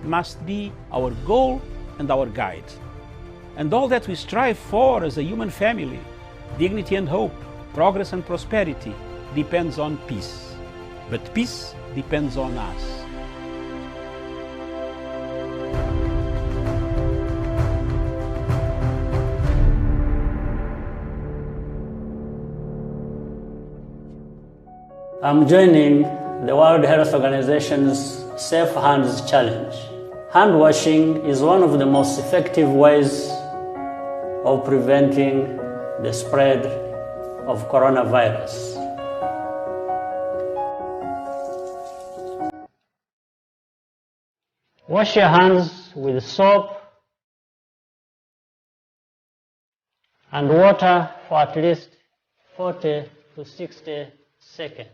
must be our goal and our guide. And all that we strive for as a human family, dignity and hope, progress and prosperity, depends on peace. But peace depends on us. I'm joining the World Health Organization's Safe Hands Challenge. Hand washing is one of the most effective ways of preventing the spread of coronavirus. Wash your hands with soap and water for at least 40 to 60 seconds.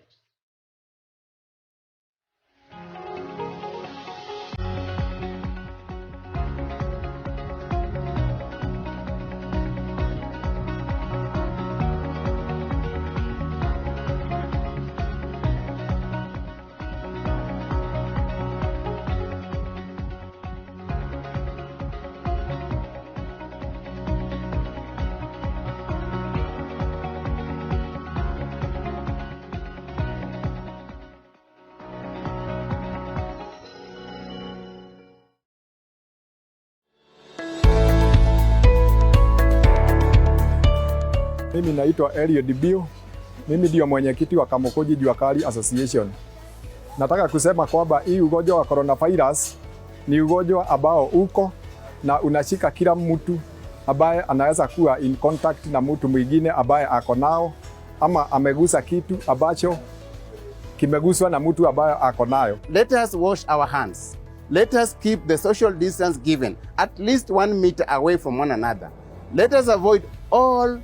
Mimi naitwa Elio Dibio. Mimi ndio mwenyekiti wa Kamukunji Jua Kali Association. Nataka kusema kwamba hii ugonjwa wa coronavirus ni ugonjwa ambao uko na unashika kila mtu ambaye anaweza kuwa in contact na mtu mwingine ambaye ako nao ama amegusa kitu ambacho kimeguswa na mtu ambaye ako nayo. Let us wash our hands. Let us keep the social distance given at least 1 meter away from one another. Let us avoid all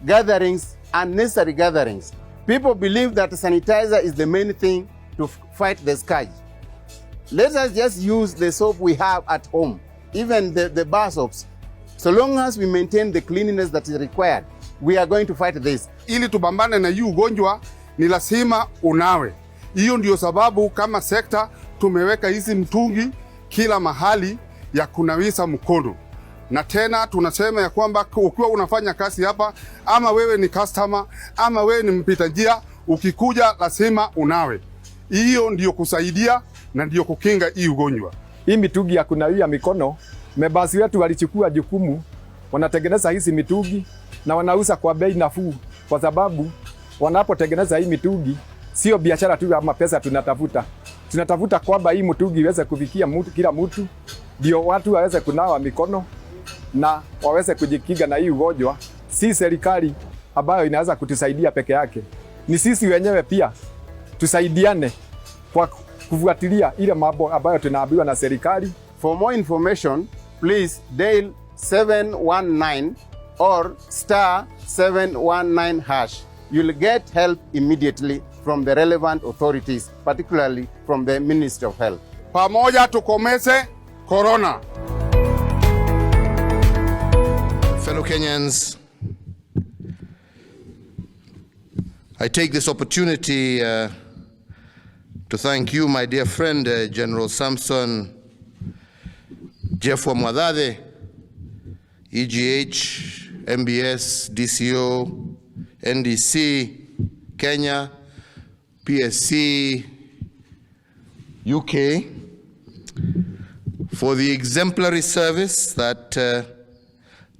gatherings, unnecessary gatherings. People believe that sanitizer is the main thing to fight the scourge. Let us just use the soap we have at home, even the bar soaps. So long as we maintain the cleanliness that is required, we are going to fight this. Ili tubambane na hii ugonjwa ni lazima unawe. Hiyo ndio sababu kama sekta tumeweka hizi mtungi kila mahali ya kunawisa mkono. Na tena tunasema ya kwamba ukiwa unafanya kazi hapa, ama wewe ni customer, ama wewe ni mpita njia, ukikuja lazima unawe. Hiyo ndio kusaidia na ndio kukinga hii ugonjwa. Hii mitungi ya kunawia mikono, mebasi wetu walichukua jukumu, wanatengeneza hizi mitungi na wanauza kwa bei nafuu, kwa sababu wanapotengeneza hii mitungi sio biashara tu ama pesa tunatafuta. Tunatafuta kwamba hii mitungi iweze kufikia kila mtu, ndio watu waweze kunawa mikono na waweze kujikinga na hii ugonjwa. Si serikali ambayo inaweza kutusaidia peke yake, ni sisi wenyewe pia tusaidiane kwa kufuatilia ile mambo ambayo tunaambiwa na serikali. For more information, please dial 719 or *719#. You'll get help immediately from the relevant authorities, particularly from the Ministry of Health. Pamoja tukomeze corona. Fellow Kenyans, I take this opportunity to thank you, my dear friend, General Samson Jeffwa Mwadhade, EGH, MBS, DCO, NDC, Kenya, PSC, UK, for the exemplary service that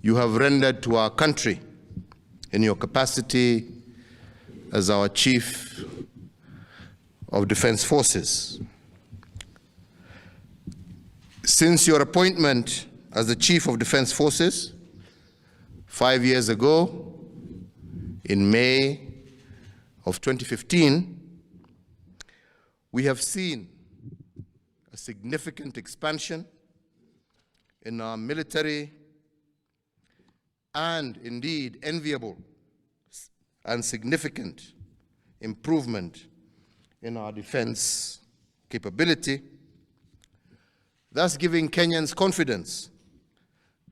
you have rendered to our country in your capacity as our Chief of Defense Forces. Since your appointment as the Chief of Defense Forces 5 years ago, in May of 2015, we have seen a significant expansion in our military and indeed enviable and significant improvement in our defense capability, thus giving Kenyans confidence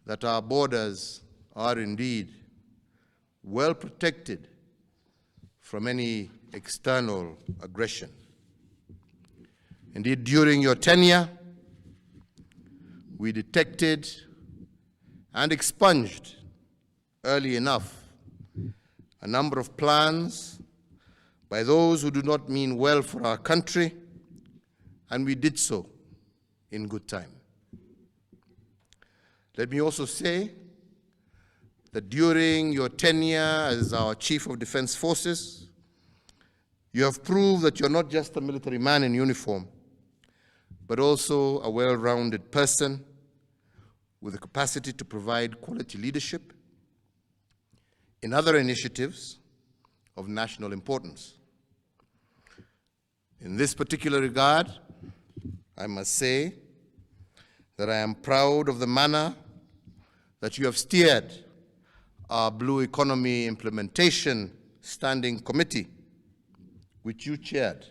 that our borders are indeed well protected from any external aggression. Indeed, during your tenure, we detected and expunged early enough a number of plans by those who do not mean well for our country, and we did so in good time. Let me also say that during your tenure as our Chief of Defense Forces, you have proved that you're not just a military man in uniform, but also a well-rounded person with the capacity to provide quality leadership in other initiatives of national importance. In this particular regard, I must say that I am proud of the manner that you have steered our Blue Economy Implementation Standing Committee, which you chaired,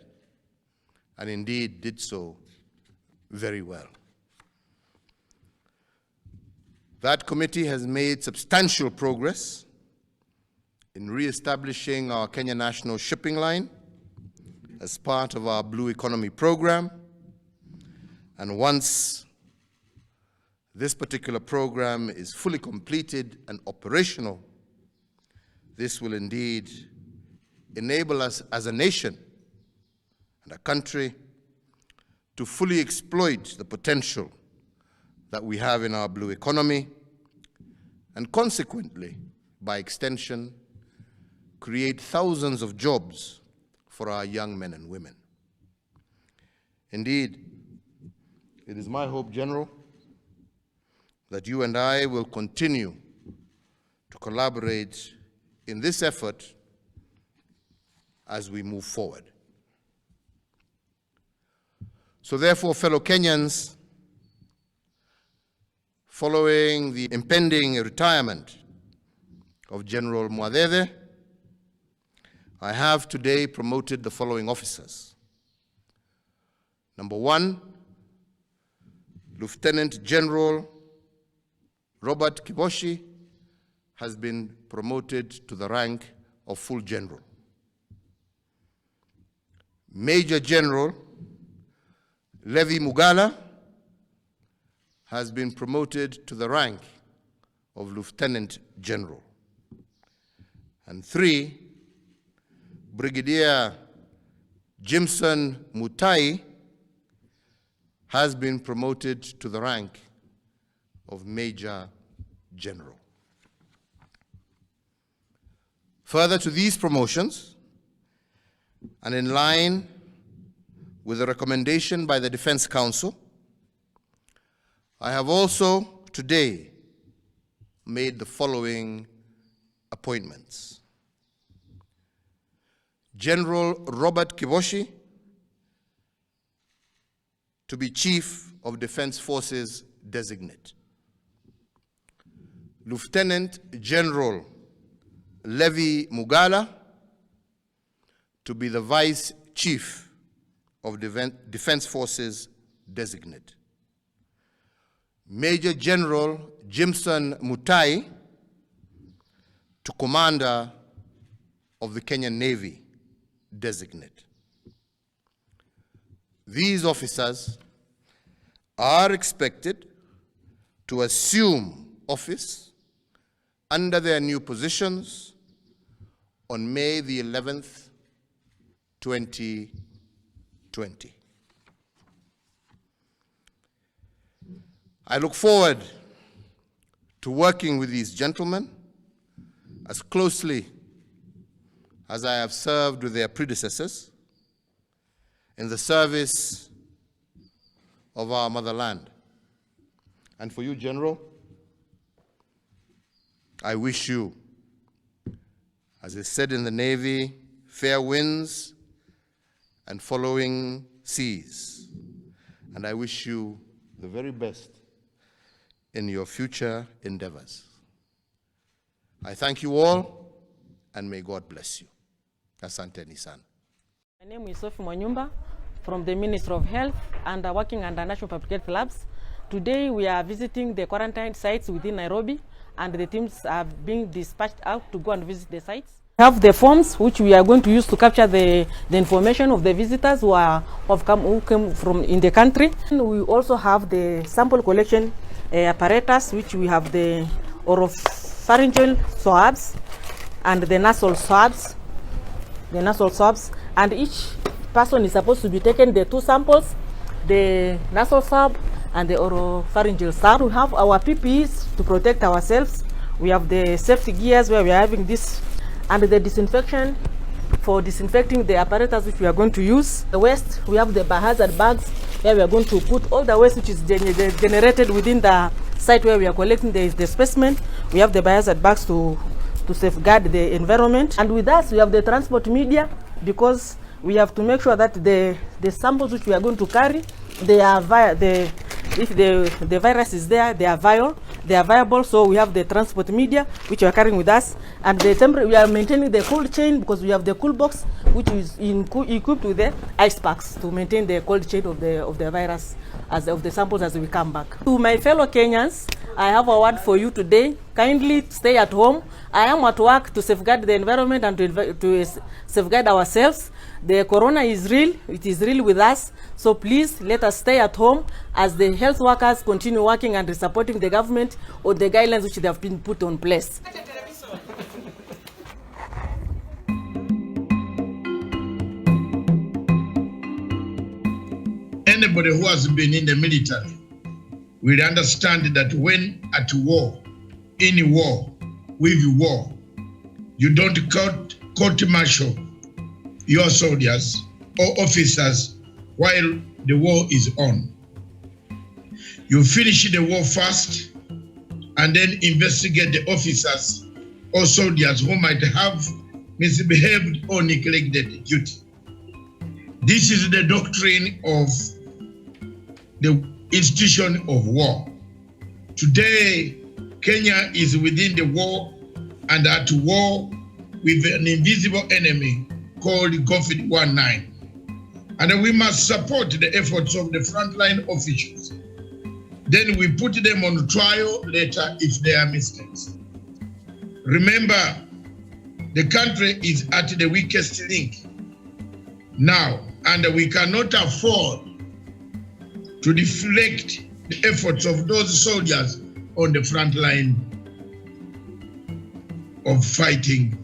and indeed did so very well. That committee has made substantial progress in re-establishing our Kenya National Shipping Line as part of our Blue Economy program. And once this particular program is fully completed and operational, this will indeed enable us as a nation and a country to fully exploit the potential that we have in our blue economy, and consequently, by extension, create thousands of jobs for our young men and women. Indeed, it is my hope, General, that you and I will continue to collaborate in this effort as we move forward. So therefore, fellow Kenyans, following the impending retirement of General Mwadede, I have today promoted the following officers. Number 1, Lieutenant General Robert Kiboshi has been promoted to the rank of full general. Major General Levi Mugala has been promoted to the rank of Lieutenant General. And 3, Brigadier Jimson Mutai has been promoted to the rank of Major General. Further to these promotions, and in line with a recommendation by the Defense Council, I have also today made the following appointments. General Robert Kiboshi to be Chief of Defense Forces Designate. Lieutenant General Levi Mugala to be the Vice Chief of Defense Forces Designate. Major General Jimson Mutai to Commander of the Kenyan Navy Designate. These officers are expected to assume office under their new positions on May the 11th, 2020. I look forward to working with these gentlemen as closely as I have served with their predecessors in the service of our motherland. And for you, General, I wish you, as is said in the Navy, fair winds and following seas. And I wish you the very best in your future endeavors. I thank you all, and may God bless you. Asanteni sana. My name is Sophie Mwanyumba from the Ministry of Health and working under National Public Health Labs. Today we are visiting the quarantine sites within Nairobi, and the teams are being dispatched out to go and visit the sites. We have the forms which we are going to use to capture the information of the visitors who came from in the country. And we also have the sample collection apparatus, which we have the oropharyngeal swabs and the nasal swabs. And each person is supposed to be taken the 2 samples, the nasal swab and the oropharyngeal swab. We have our PPEs to protect ourselves. We have the safety gears where we are having this, and the disinfection for disinfecting the apparatus which we are going to use. The waste, we have the biohazard bags where we are going to put all the waste which is generated within the site where we are collecting the specimen. We have the biohazard bags to safeguard the environment. And with us, we have the transport media, because we have to make sure that the samples which we are going to carry, they are if the virus is there, they are viable. So we have the transport media which we are carrying with us, and we are maintaining the cold chain, because we have the cool box which is equipped with the ice packs to maintain the cold chain of the virus of the samples as we come back. To my fellow Kenyans, I have a word for you today. Kindly stay at home. I am at work to safeguard the environment and to safeguard ourselves. The corona is real. It is real with us. So please let us stay at home as the health workers continue working and supporting the government or the guidelines which they have been put on place. Anybody who has been in the military will understand that when at war, in war, with war, you don't court-martial your soldiers or officers while the war is on. You finish the war first and then investigate the officers or soldiers who might have misbehaved or neglected duty. This is the doctrine of the institution of war. Today, Kenya is within the war and at war with an invisible enemy called COVID-19. And we must support the efforts of the frontline officials. Then we put them on trial later if there are mistakes. Remember, the country is at the weakest link now, and we cannot afford to deflect the efforts of those soldiers on the front line of fighting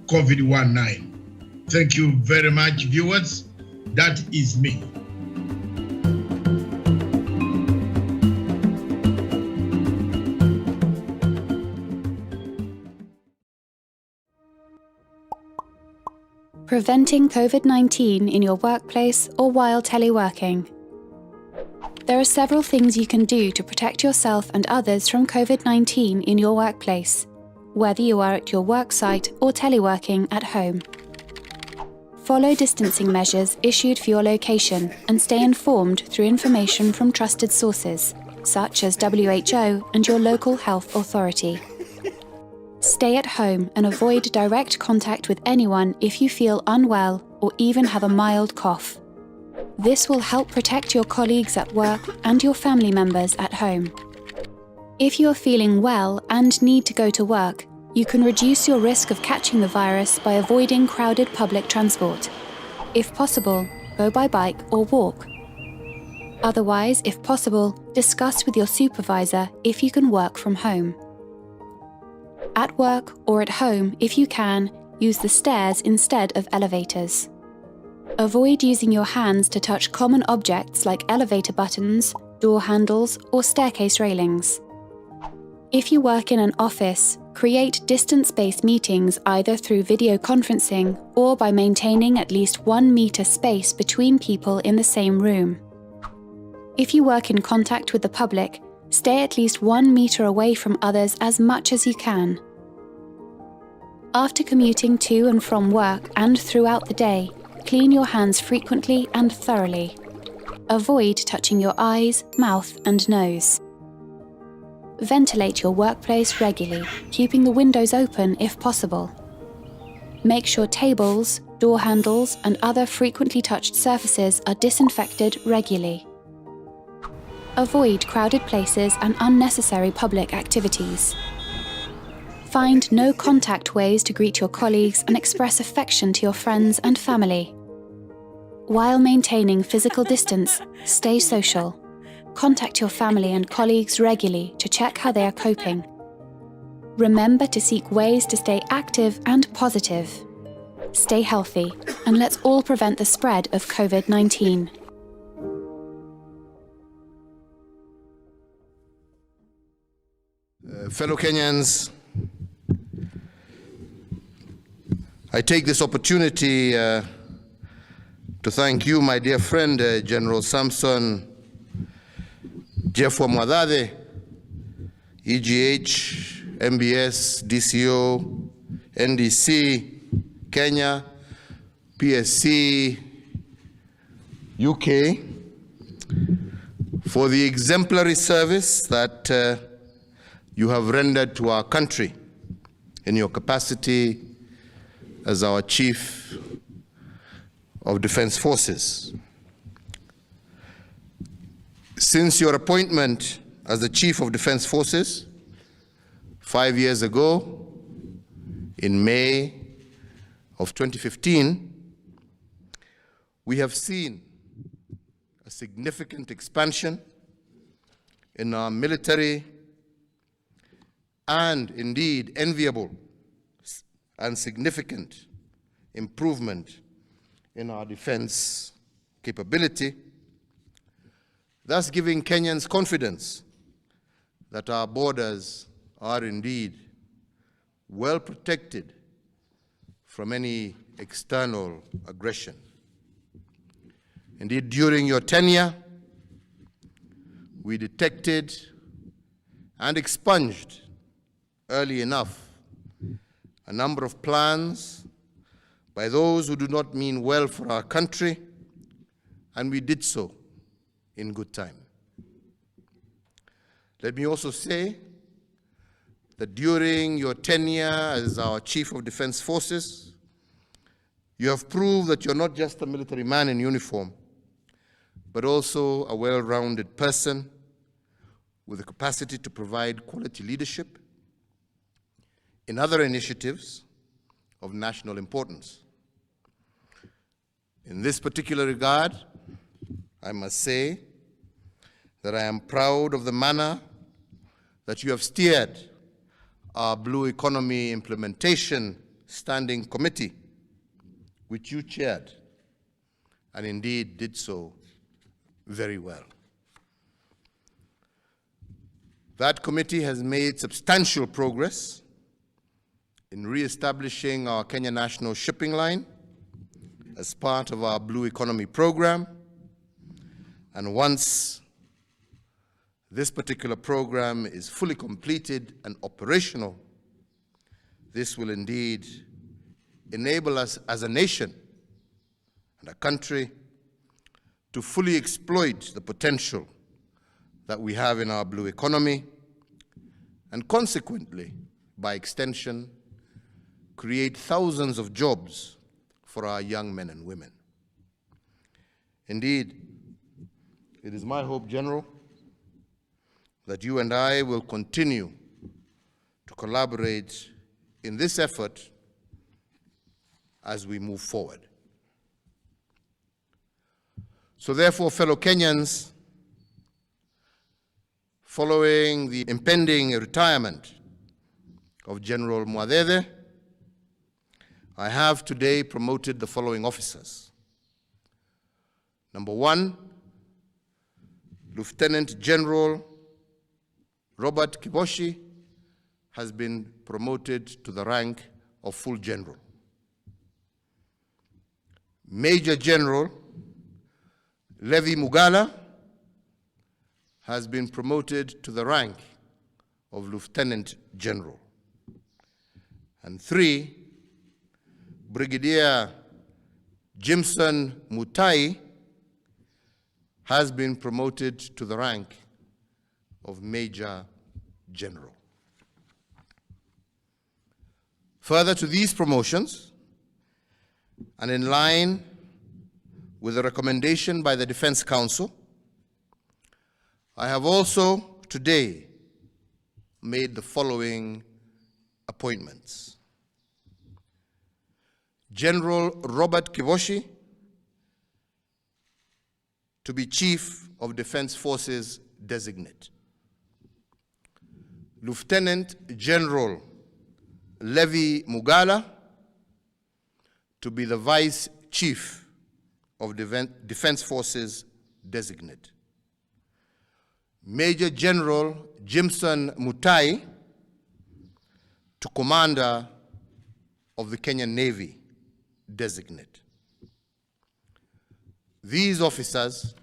COVID-19. Thank you very much, viewers. That is me. Preventing COVID-19 in your workplace or while teleworking. There are several things you can do to protect yourself and others from COVID-19 in your workplace, whether you are at your work site or teleworking at home. Follow distancing measures issued for your location and stay informed through information from trusted sources, such as WHO and your local health authority. Stay at home and avoid direct contact with anyone if you feel unwell or even have a mild cough. This will help protect your colleagues at work and your family members at home. If you are feeling well and need to go to work, you can reduce your risk of catching the virus by avoiding crowded public transport. If possible, go by bike or walk. Otherwise, if possible, discuss with your supervisor if you can work from home. At work or at home, if you can, use the stairs instead of elevators. Avoid using your hands to touch common objects like elevator buttons, door handles, or staircase railings. If you work in an office, create distance-based meetings either through video conferencing or by maintaining at least 1 meter space between people in the same room. If you work in contact with the public, stay at least 1 meter away from others as much as you can. After commuting to and from work and throughout the day, clean your hands frequently and thoroughly. Avoid touching your eyes, mouth, and nose. Ventilate your workplace regularly, keeping the windows open if possible. Make sure tables, door handles, and other frequently touched surfaces are disinfected regularly. Avoid crowded places and unnecessary public activities. Find no-contact ways to greet your colleagues and express affection to your friends and family. While maintaining physical distance, stay social. Contact your family and colleagues regularly to check how they are coping. Remember to seek ways to stay active and positive. Stay healthy, and let's all prevent the spread of COVID-19. Fellow Kenyans, I take this opportunity to thank you, my dear friend, General Samson Jeffwa Mwadhade, EGH, MBS, DCO, NDC, Kenya, PSC, UK, for the exemplary service that you have rendered to our country in your capacity as our Chief of Defense Forces. Since your appointment as the Chief of Defense Forces 5 years ago, in May of 2015, we have seen a significant expansion in our military and indeed enviable and significant improvement in our defense capability, thus giving Kenyans confidence that our borders are indeed well protected from any external aggression. Indeed, during your tenure, we detected and expunged early enough a number of plans by those who do not mean well for our country, and we did so in good time. Let me also say that during your tenure as our Chief of Defense Forces, you have proved that you're not just a military man in uniform, but also a well-rounded person with the capacity to provide quality leadership in other initiatives of national importance. In this particular regard, I must say that I am proud of the manner that you have steered our Blue Economy Implementation Standing Committee, which you chaired, and indeed did so very well. That committee has made substantial progress in re-establishing our Kenya National Shipping Line as part of our Blue Economy program. And once this particular program is fully completed and operational, this will indeed enable us as a nation and a country to fully exploit the potential that we have in our blue economy, and consequently, by extension, create thousands of jobs for our young men and women. Indeed, it is my hope, General, that you and I will continue to collaborate in this effort as we move forward. So therefore, fellow Kenyans, following the impending retirement of General Mwadhede, I have today promoted the following officers. Number 1, Lieutenant General Robert Kiboshi has been promoted to the rank of Full General. Major General Levi Mugala has been promoted to the rank of Lieutenant General. And 3, Brigadier Jimson Mutai has been promoted to the rank of Major General. Further to these promotions, and in line with a recommendation by the Defense Council, I have also today made the following appointments. General Robert Kiboshi to be Chief of Defense Forces Designate. Lieutenant General Levi Mugala to be the Vice Chief of Defense Forces Designate. Major General Jimson Mutai to Commander of the Kenyan Navy Designate. These officers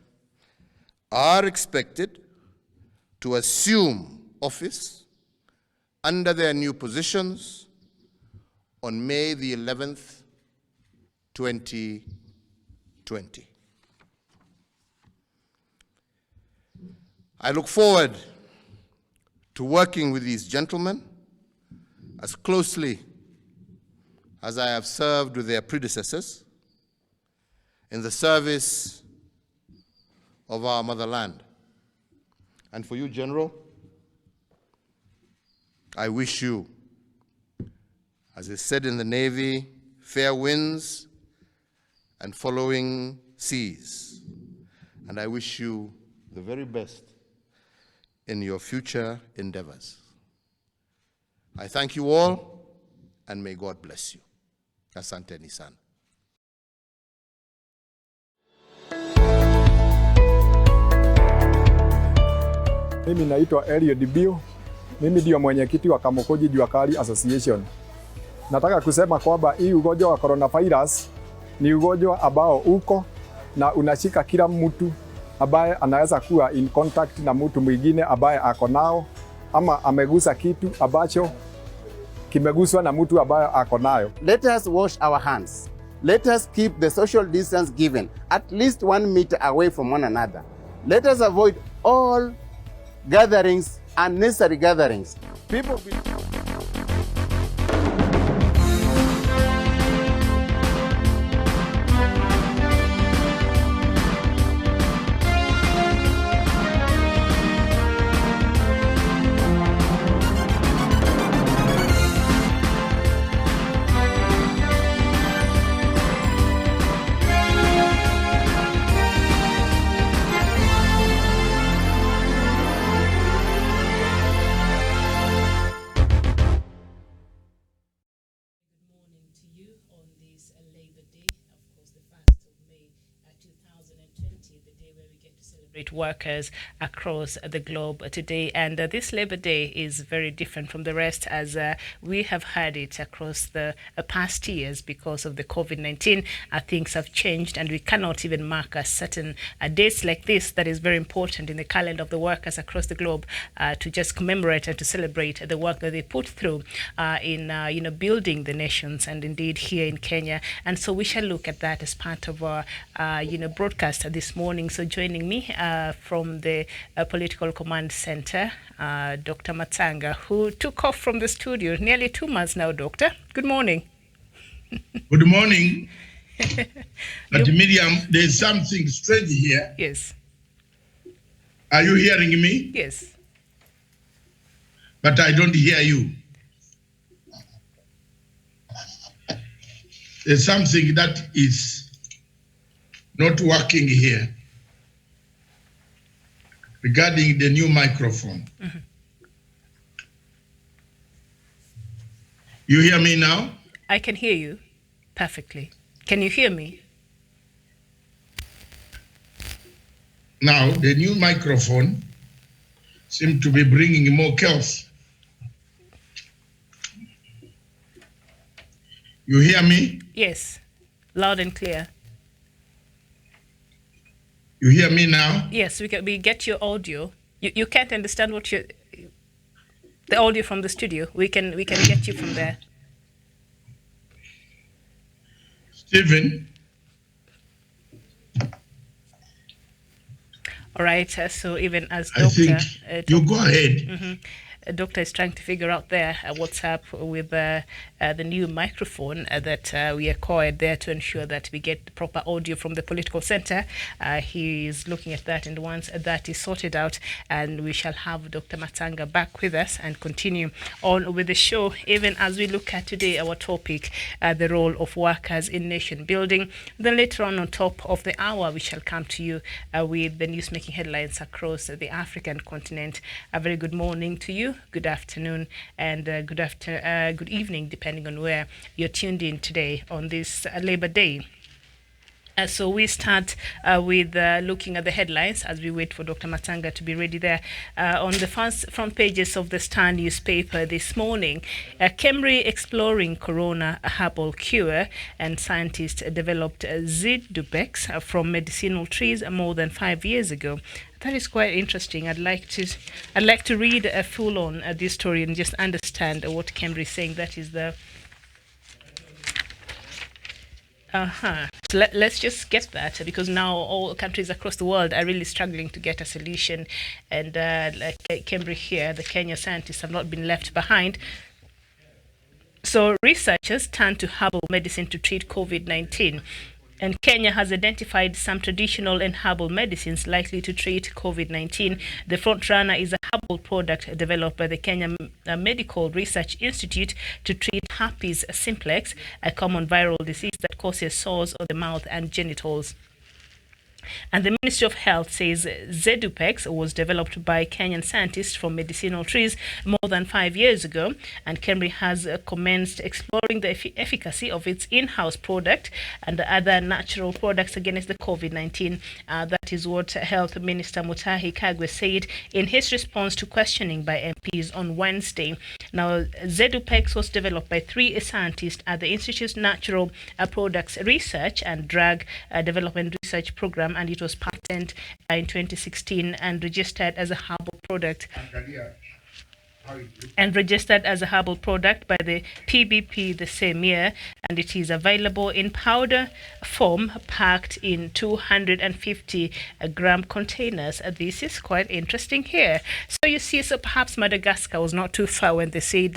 are expected to assume office under their new positions on May the 11th, 2020. I look forward to working with these gentlemen as closely as I have served with their predecessors in the service of our motherland. And for you, General, I wish you, as is said in the Navy, fair winds and following seas. And I wish you the very best in your future endeavors. I thank you all, and may God bless you. Asanteni sana. Mimi naitwa Elio Dibio. Mimi ndio mwenyekiti wa Kamukunji Jua Kali Association. Nataka kusema kwamba hii ugonjwa wa coronavirus ni ugonjwa ambao uko na unashika kila mtu ambaye anaweza kuwa in contact na mtu mwingine ambaye ako nao ama amegusa kitu ambacho kimeguswa na mtu ambaye ako nayo. Let us wash our hands. Let us keep the social distance given at least 1 meter away from one another. Let us avoid all gatherings, unnecessary gatherings. People workers across the globe today, and this Labor Day is very different from the rest, as we have had it across the past years because of the COVID-19. Things have changed, and we cannot even mark a certain dates like this that is very important in the calendar of the workers across the globe to just commemorate and to celebrate the work that they put through in building the nations, and indeed here in Kenya. And so we shall look at that as part of our broadcast this morning. So joining me from the Political Command Center, Dr. Matanga, who took off from the studio nearly 2 months now. Doctor, good morning. Good morning. But Miriam, there's something strange here. Yes. Are you hearing me? Yes. But I don't hear you. There's something that is not working here regarding the new microphone. Mm-hmm. You hear me now? I can hear you perfectly. Can you hear me? Now, the new microphone seems to be bringing more chaos. You hear me? Yes, loud and clear. You hear me now? Yes, we get your audio. You can't understand what the audio from the studio. We can get you from there. Stephen. All right. So even as Doctor, you go ahead. Mm-hmm. doctor is trying to figure out there what's up with the new microphone that we acquired there to ensure that we get proper audio from the political center. He is looking at that, and once that is sorted out, and we shall have Dr. Matanga back with us and continue on with the show, even as we look at today our topic, the role of workers in nation building. Then later on top of the hour, we shall come to you with the news-making headlines across the African continent. A very good morning to you, good afternoon, and good evening, depending on where you're tuned in today on this Labor Day. So we start with looking at the headlines as we wait for Dr. Matanga to be ready there. On the front pages of the Star newspaper this morning, Kemri exploring corona herbal cure, and scientists developed Zidubex from medicinal trees more than 5 years ago. That is quite interesting. I'd like to read a full on this story and just understand what Kemri is saying. That is the So let's just get that, because now all countries across the world are really struggling to get a solution. And like Cambridge here, the Kenya scientists have not been left behind. So researchers turn to herbal medicine to treat COVID-19. And Kenya has identified some traditional and herbal medicines likely to treat COVID-19. The front runner is a herbal product developed by the Kenya Medical Research Institute to treat herpes simplex, a common viral disease that causes sores on the mouth and genitals. And the Ministry of Health says Zidubex was developed by Kenyan scientists from medicinal trees more than 5 years ago, and Kemri has commenced exploring the efficacy of its in-house product and other natural products against the COVID-19. That is what Health Minister Mutahi Kagwe said in his response to questioning by MPs on Wednesday. Now, Zidubex was developed by 3 scientists at the Institute's Natural Products Research and Drug Development Research Program, and it was patented in 2016 and registered as a herbal product. By the PBP the same year, and it is available in powder form packed in 250-gram containers. This is quite interesting here. So you see, so perhaps Madagascar was not too far when they said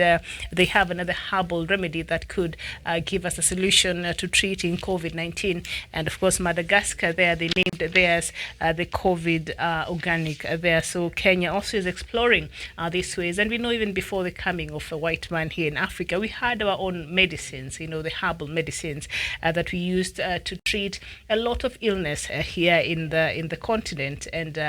they have another herbal remedy that could give us a solution to treating COVID-19. And of course, Madagascar there, they named theirs the COVID organic there. So Kenya also is exploring these ways. And we know even before the coming of a white man here in Africa, we had our own medicines, the herbal medicines that we used to treat a lot of illness here in the continent, and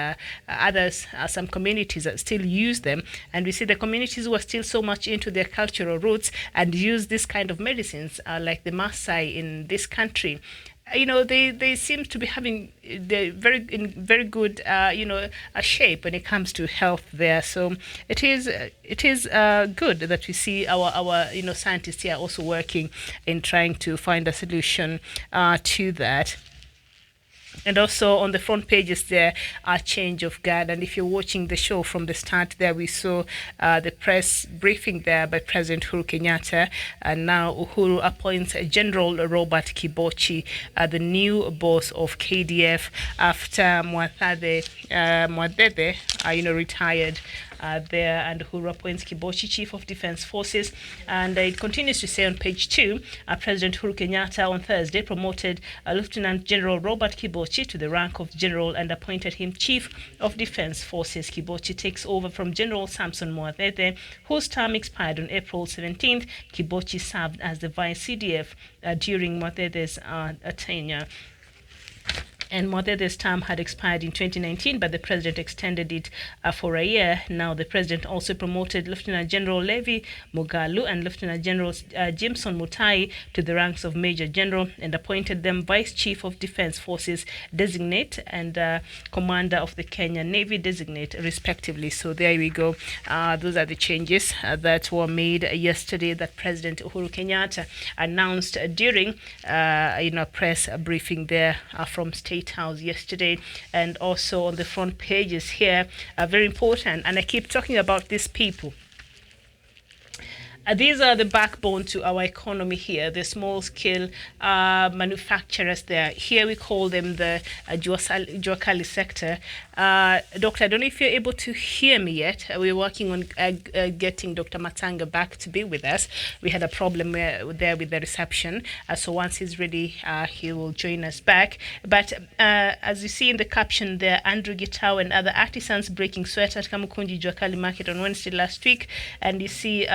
others, some communities that still use them. And we see the communities who are still so much into their cultural roots and use this kind of medicines, like the Maasai in this country. They seem to be having the very good a shape when it comes to health there. So it is good that we see our scientists here also working in trying to find a solution to that. And also on the front pages there are change of guard. And if you're watching the show from the start there, we saw the press briefing there by President Uhuru Kenyatta. And now Uhuru appoints General Robert Kibochi, the new boss of KDF after Mwadede retired there, and Uhuru appoints Kibochi Chief of Defence Forces. And it continues to say on page 2, President Uhuru Kenyatta on Thursday promoted Lieutenant General Robert Kibochi to the rank of General and appointed him Chief of Defence Forces. Kibochi takes over from General Samson Mwadede, whose term expired on April 17th. Kibochi served as the Vice CDF during Mwadede's tenure. And Mwadede's term had expired in 2019, but the president extended it for a year. Now, the president also promoted Lieutenant General Levi Mugalu and Lieutenant General Jimson Mutai to the ranks of Major General and appointed them Vice Chief of Defence Forces Designate and Commander of the Kenya Navy Designate, respectively. So there we go. Those are the changes that were made yesterday that President Uhuru Kenyatta announced during a press briefing there from State House yesterday. And also on the front pages here are very important, and I keep talking about these people. These are the backbone to our economy here, the small-scale manufacturers there. Here we call them the Juakali sector. Doctor, I don't know if you're able to hear me yet. We're working on getting Dr. Matanga back to be with us. We had a problem there with the reception. So once he's ready, he will join us back. But as you see in the caption there, Andrew Gitau and other artisans breaking sweat at Kamukunji Juakali Market on Wednesday last week. And you see...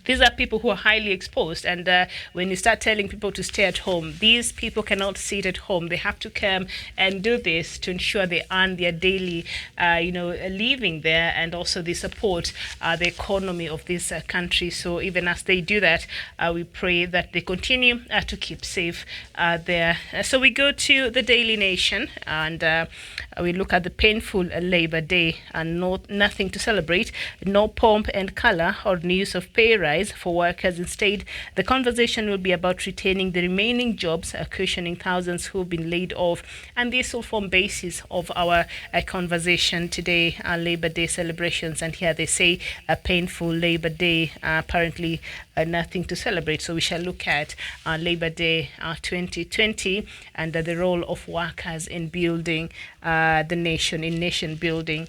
these are people who are highly exposed, and when you start telling people to stay at home, these people cannot sit at home. They have to come and do this to ensure they earn their daily, living there, and also they support the economy of this country. So even as they do that, we pray that they continue to keep safe there. So we go to the Daily Nation, and we look at the painful Labor Day, and nothing to celebrate, no pomp and color or news of pay rise for workers. Instead, the conversation will be about retaining the remaining jobs, cushioning thousands who've been laid off, and this will form basis of our conversation today, Labor Day celebrations. And here they say a painful Labor Day, apparently nothing to celebrate. So we shall look at Labor Day 2020 and the role of workers in building the nation, in nation building.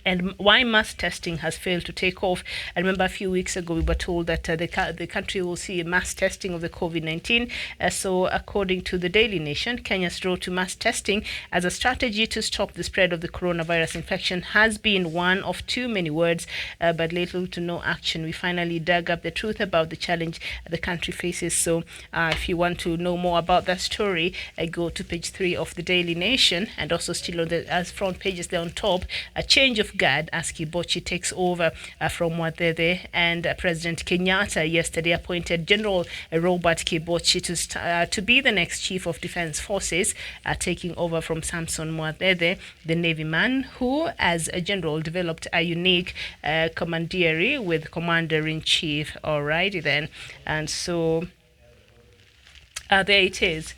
And why mass testing has failed to take off. I remember a few weeks ago we were told that the country will see a mass testing of the COVID-19. So according to the Daily Nation, Kenya's road to mass testing as a strategy to stop the spread of the coronavirus infection has been one of too many words, but little to no action. We finally dug up the truth about the challenge the country faces. So if you want to know more about that story, go to page 3 of the Daily Nation, and also still on the front pages there on top, a change of guard as Kibochi takes over from Wadede, and President Kenyatta yesterday appointed General Robert Kibochi to be the next Chief of Defense Forces, taking over from Samson Mwadede, the Navy man who, as a general, developed a unique commandery with Commander-in-Chief. Alrighty then, and so there it is.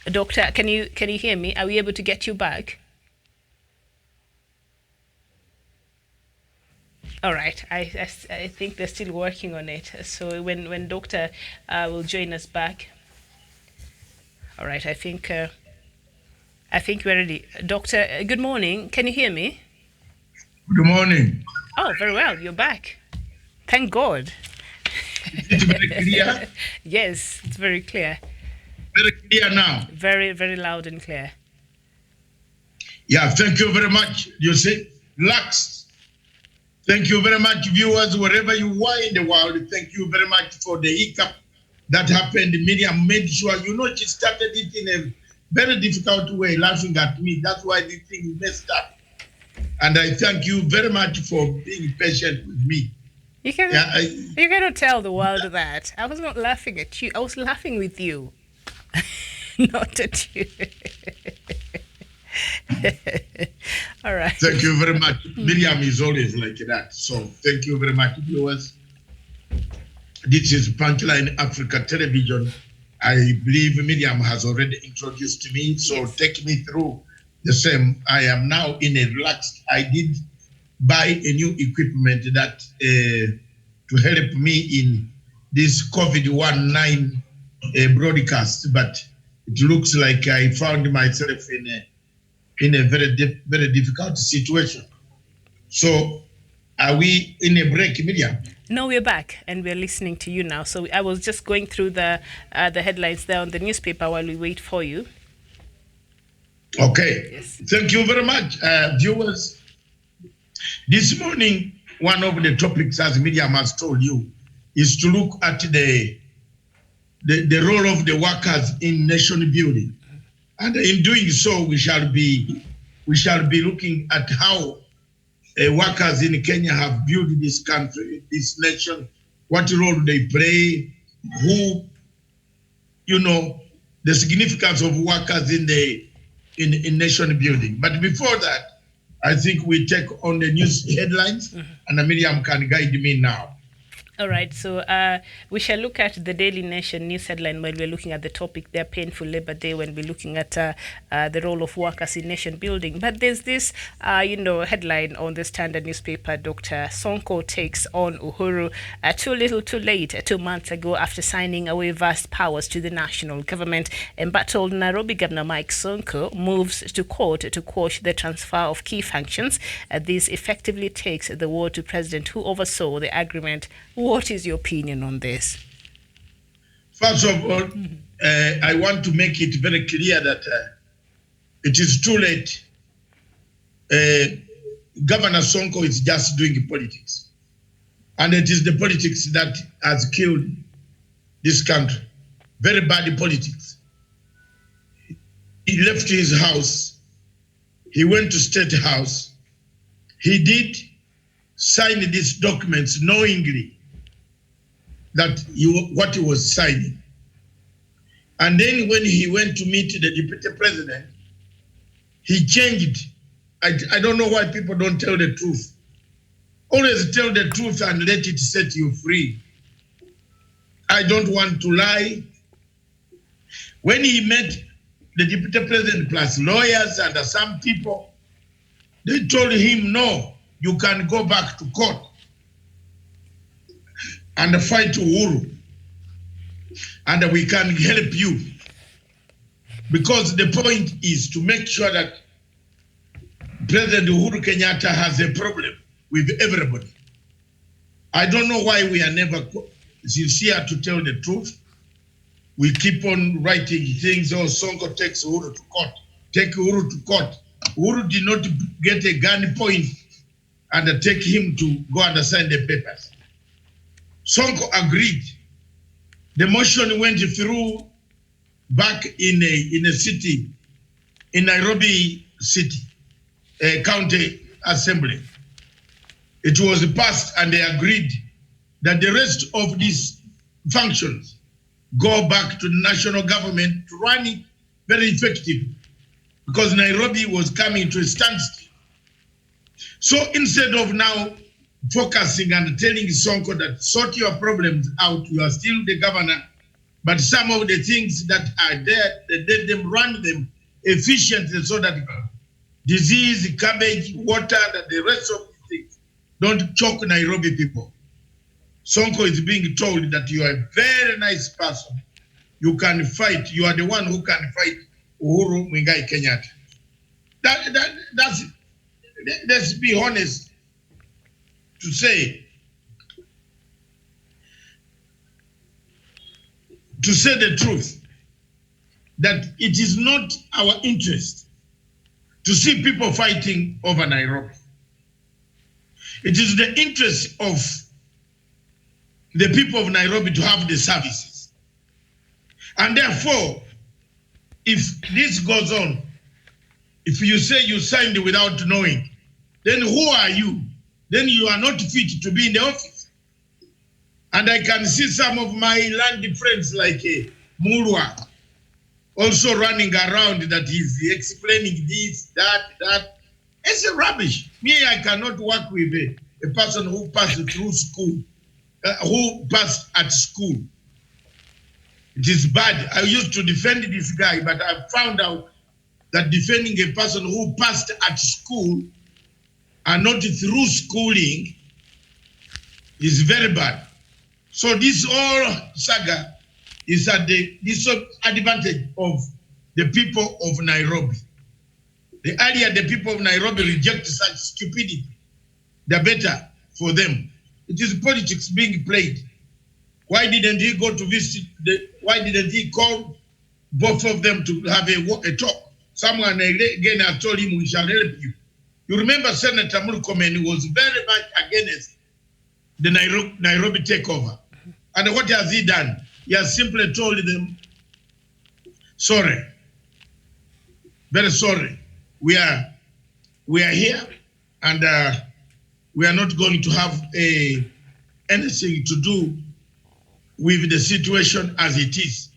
Doctor, can you hear me? Are we able to get you back? All right, I think they're still working on it. So when Doctor will join us back. All right, I think we're ready. Doctor, good morning. Can you hear me? Good morning. Oh, very well. You're back. Thank God. Is it very clear? Yes, it's very clear. Very clear now. Very, very loud and clear. Yeah, thank you very much. You say, relax. Thank you very much, viewers, wherever you were in the world. Thank you very much for the hiccup that happened. Miriam made sure, she started it in a very difficult way, laughing at me. That's why the thing messed up. And I thank you very much for being patient with me. You cannot tell the world that. I was not laughing at you. I was laughing with you. Not at you. All right. Thank you very much. Miriam is always like that. So thank you very much, viewers. This is Punchline Africa Television. I believe Miriam has already introduced me. So yes. Take me through the same. I am now in a relaxed. I did buy a new equipment that to help me in this COVID-19 broadcast, but it looks like I found myself in a very difficult situation. So are we in a break, Miriam? No, we're back and we're listening to you now. So I was just going through the headlines there on the newspaper while we wait for you. Okay. Yes. Thank you very much, viewers. This morning, one of the topics, as Miriam has told you, is to look at the role of the workers in nation building. And in doing so, we shall be looking at how workers in Kenya have built this country, this nation, what role they play, the significance of workers in nation building. But before that, I think we take on the news headlines, and Miriam can guide me now. All right, so we shall look at the Daily Nation news headline while we're looking at the topic there, Painful Labor Day, when we're looking at the role of workers in nation building. But there's this, headline on the Standard newspaper, Dr. Sonko takes on Uhuru too little too late 2 months ago after signing away vast powers to the national government. Embattled Nairobi Governor Mike Sonko moves to court to quash the transfer of key functions. This effectively takes the word to President who oversaw the agreement. What is your opinion on this? First of all, I want to make it very clear that it is too late. Governor Sonko is just doing politics. And it is the politics that has killed this country. Very bad politics. He left his house. He went to State House. He did sign these documents knowingly that what he was signing. And then when he went to meet the deputy president, he changed. I don't know why people don't tell the truth. Always tell the truth and let it set you free. I don't want to lie. When he met the deputy president plus lawyers and some people, they told him, no, you can go back to court and fight Uhuru, and we can help you. Because the point is to make sure that President Uhuru Kenyatta has a problem with everybody. I don't know why we are never sincere to tell the truth. We keep on writing things, oh, Sonko takes Uhuru to court. Take Uhuru to court. Uhuru did not get a gun point and take him to go and sign the papers. Sonko agreed. The motion went through back in a city, in Nairobi City, County Assembly. It was passed and they agreed that the rest of these functions go back to the national government to run it very effectively, because Nairobi was coming to a standstill. So instead of now focusing and telling Sonko that sort your problems out, you are still the governor, but some of the things that are there, let them run them efficiently so that disease, cabbage, water, and the rest of the things don't choke Nairobi people. Sonko is being told that you are a very nice person. You can fight. You are the one who can fight Uhuru Muigai Kenyatta. That's it. Let's be honest to say the truth, that it is not our interest to see people fighting over Nairobi. It is the interest of the people of Nairobi to have the services. And therefore, if this goes on, if you say you signed without knowing, then who are you? Then you are not fit to be in the office. And I can see some of my land friends like Murwa also running around that he's explaining this, that. It's rubbish. Me, I cannot work with a person who passed through school, who passed at school. It is bad. I used to defend this guy, but I found out that defending a person who passed at school and not through schooling is very bad. So this whole saga is at the disadvantage of the people of Nairobi. The earlier the people of Nairobi reject such stupidity, the better for them. It is politics being played. Why didn't he go to visit? Why didn't he call both of them to have a talk? Someone again has told him, we shall help you. You remember Senator Murkomen was very much against the Nairobi takeover. And what has he done? He has simply told them, sorry, very sorry. We are here, and we are not going to have anything to do with the situation as it is.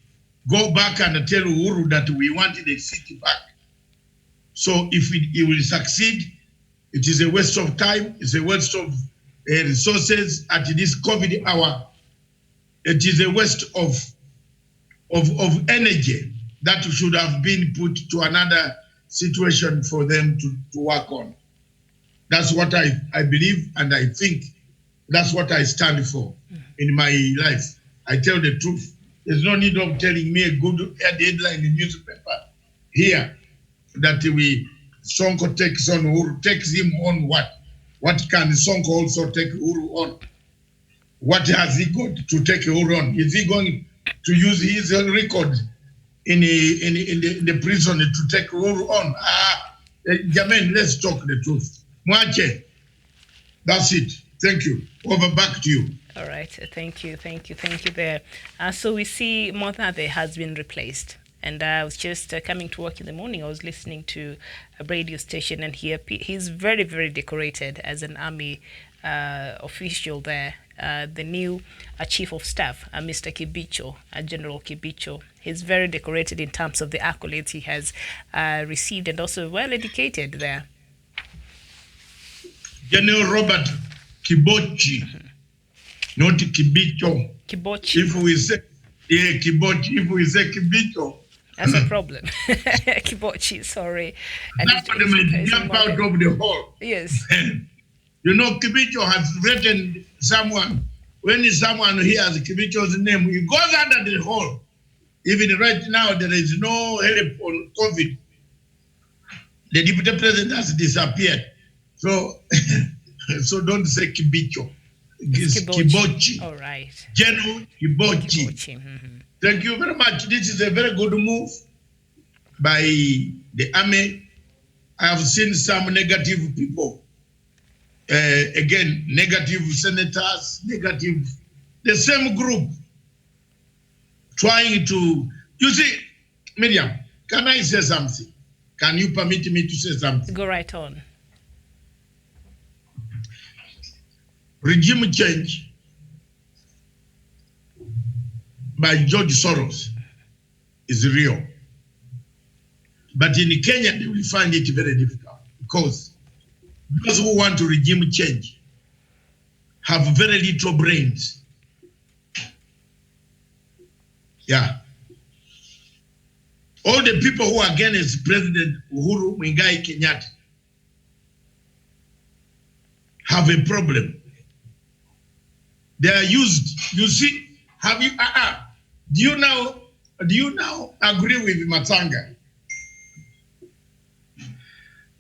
Go back and tell Uhuru that we want the city back. So if he will succeed, it is a waste of time, it's a waste of resources at this COVID hour. It is a waste of energy that should have been put to another situation for them to work on. That's what I believe, and I think that's what I stand for in my life. I tell the truth. There's no need of telling me a good headline in the newspaper here that Sonko takes on Uhuru. Takes him on what? What can Sonko also take Uhuru on? What has he got to take Uhuru on? Is he going to use his record in the prison to take Uhuru on? Jermaine, let's talk the truth. Mwache, that's it. Thank you. Over back to you. All right. Thank you there. So we see Mother has been replaced. And I was just coming to work in the morning. I was listening to a radio station, and he's very, very decorated as an army official there. The new chief of staff, Mr. Kibicho, General Kibicho. He's very decorated in terms of the accolades he has received, and also well educated there. General Robert Kibochi, not Kibicho. Kibochi. If we say Kibochi, if we say Kibicho, that's a problem. Kibochi, sorry. That's what they jump out of the hole. Yes. You know, Kibicho has threatened someone. When someone hears Kibicho's name, he goes under the hole. Even right now, there is no help on COVID. The deputy president has disappeared. So, so don't say Kibicho. It's Kibochi. All right. General Kibochi. Thank you very much. This is a very good move by the army. I have seen some negative people. Again, negative senators, negative, the same group trying to, you see, Miriam, can I say something? Can you permit me to say something? Go right on. Regime change by George Soros is real. But in Kenya, they will find it very difficult because those who want to regime change have very little brains. Yeah. All the people who are against President Uhuru Muigai Kenyatta have a problem. They are used. You see, have you? Do you now agree with Matanga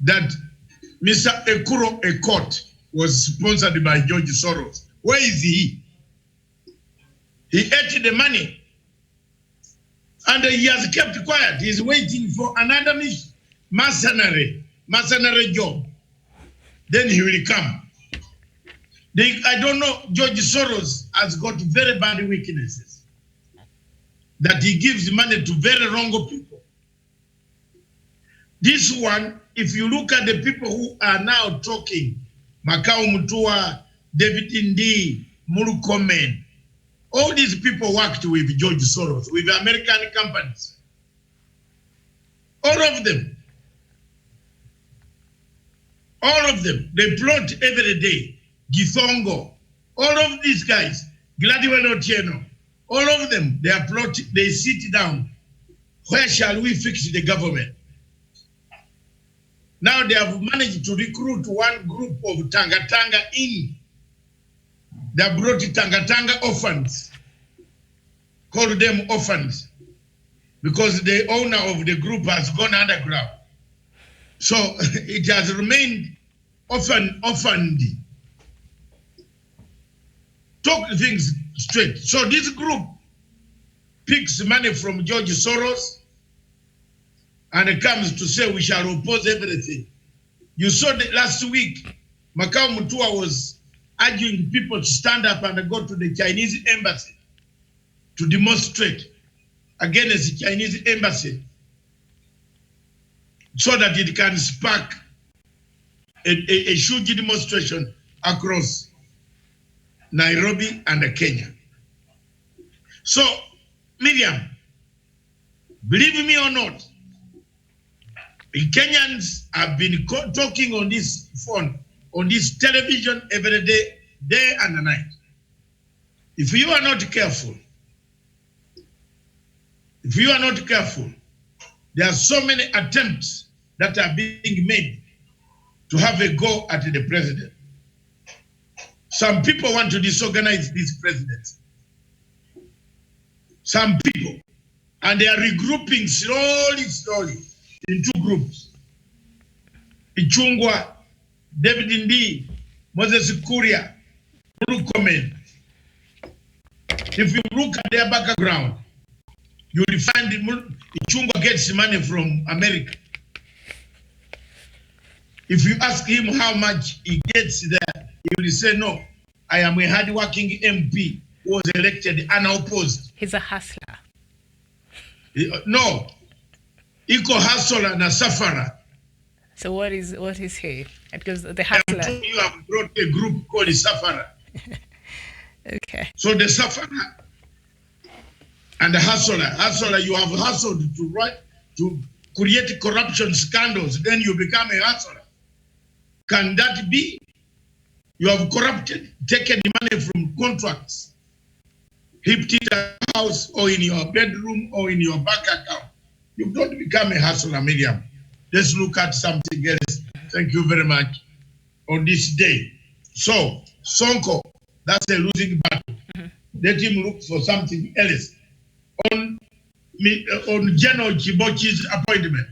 that Mr. Ekuro Ekot was sponsored by George Soros? Where is he? He ate the money, and he has kept quiet. He's waiting for another mercenary job. Then he will come. I don't know, George Soros has got very bad weaknesses. That he gives money to very wrong people. This one, if you look at the people who are now talking, Makau Mutua, David Indi, Murukomen, all these people worked with George Soros, with American companies. All of them. All of them. They plot every day. Githongo, all of these guys, Gladwell Otieno, all of them, they are plotting, they sit down. Where shall we fix the government? Now they have managed to recruit one group of Tanga in. They have brought Tanga orphans, called them orphans, because the owner of the group has gone underground. So it has remained orphaned. Talk things straight. So this group picks money from George Soros and it comes to say we shall oppose everything. You saw that last week, Makau Mutua was urging people to stand up and go to the Chinese embassy to demonstrate against the Chinese embassy so that it can spark a huge demonstration across Nairobi and Kenya. So, Miriam, believe me or not, Kenyans have been talking on this phone, on this television every day, day and night. If you are not careful, there are so many attempts that are being made to have a go at the president. Some people want to disorganize this presidency. Some people, and they are regrouping slowly in two groups. Ichungwa, David Ndi, Moses Kuria, Mulukomen. If you look at their background, you will find Ichungwa gets money from America. If you ask him how much he gets there, he will say, no, I am a hard-working MP who was elected unopposed. He's a hustler. No, equal hustler and a sufferer. So what is he? Because the hustler. You have brought a group called the sufferer. Okay. So the sufferer and the hustler, you have hustled to create corruption scandals, then you become a hustler. Can that be? You have corrupted, taken money from contracts, heaped it in a house or in your bedroom or in your bank account. You don't become a hustler, Miriam. Let's look at something else. Thank you very much on this day. So, Sonko, that's a losing battle. Let him look for something else. On General Chibochi's appointment,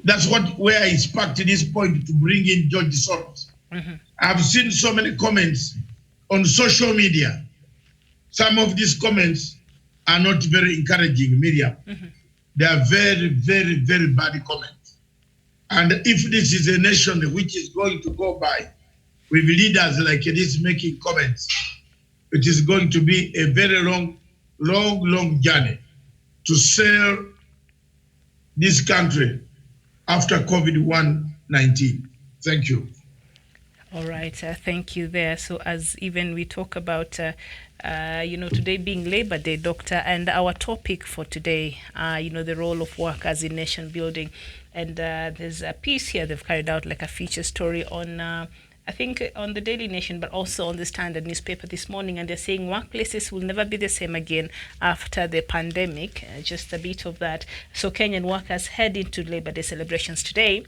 that's where I sparked this point to bring in George Soros. I've seen so many comments on social media. Some of these comments are not very encouraging, Miriam. They are very, very, very bad comments. And if this is a nation which is going to go by with leaders like this making comments, it is going to be a very long journey to sell this country after COVID-19. Thank you. All right, thank you there. So as even we talk about, today being Labor Day, Doctor, and our topic for today, the role of workers in nation building. And there's a piece here they've carried out like a feature story on, I think on the Daily Nation, but also on the Standard newspaper this morning. And they're saying workplaces will never be the same again after the pandemic. Just a bit of that. So Kenyan workers head into Labor Day celebrations today,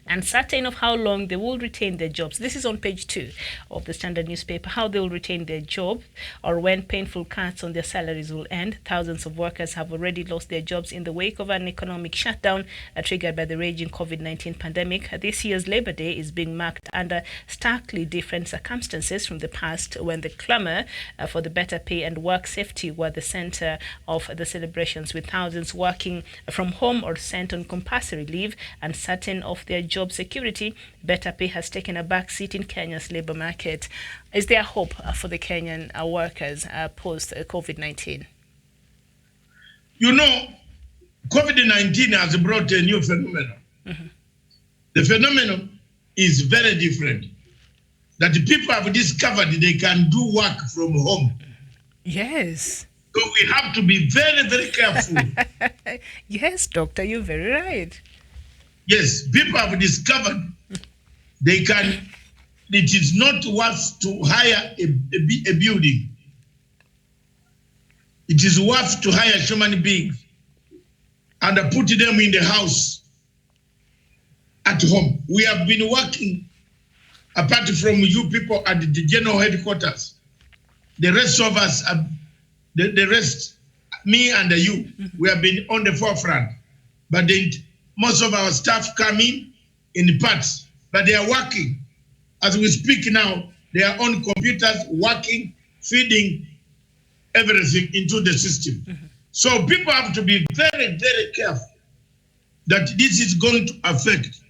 uncertain of how long they will retain their jobs. This is on page 2 of the Standard newspaper, how they will retain their job or when painful cuts on their salaries will end. Thousands of workers have already lost their jobs in the wake of an economic shutdown triggered by the raging COVID-19 pandemic. This year's Labor Day is being marked under starkly different circumstances from the past, when the clamor for the better pay and work safety were the center of the celebrations, with thousands working from home or sent on compulsory leave. Uncertain of their job security, better pay has taken a back seat in Kenya's labor market. Is there hope for the Kenyan workers post COVID-19? COVID-19 has brought a new phenomenon. The phenomenon is very different. That the people have discovered they can do work from home. Yes. So we have to be very, very careful. Yes, Doctor, you're very right. Yes, people have discovered it is not worth to hire a building. It is worth to hire human beings and put them in the house at home. We have been working, apart from you people at the general headquarters, the rest of us, the rest, me and you, we have been on the forefront. But most of our staff come in parts, but they are working. As we speak now, they are on computers, working, feeding everything into the system. So people have to be very, very careful that this is going to affect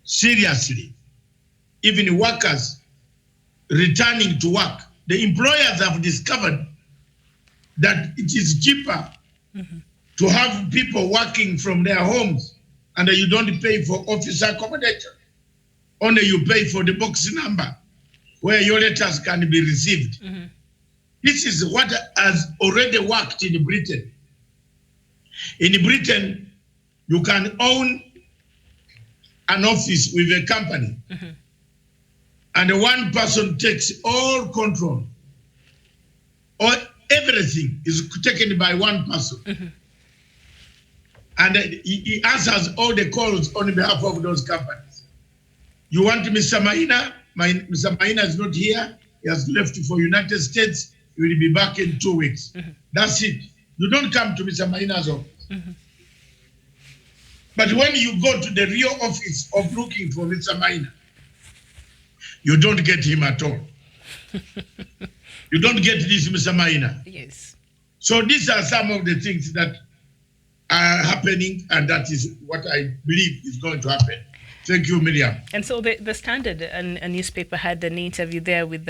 seriously even workers returning to work. The employers have discovered that it is cheaper to have people working from their homes, and you don't pay for office accommodation. Only you pay for the box number where your letters can be received. This is what has already worked in Britain. In Britain, you can own an office with a company and one person takes all control, or everything is taken by one person, and he answers all the calls on behalf of those companies. You want Mr. Maina? Mr. Maina is not here. He has left for United States. He will be back in 2 weeks. That's it. You don't come to Mr. Maina's office. But when you go to the real office of looking for Mr. Maina, you don't get him at all. You don't get this Mr. Maina. Yes. So these are some of the things that are happening, and that is what I believe is going to happen. Thank you, Miriam. And so the Standard, a newspaper, had an interview there with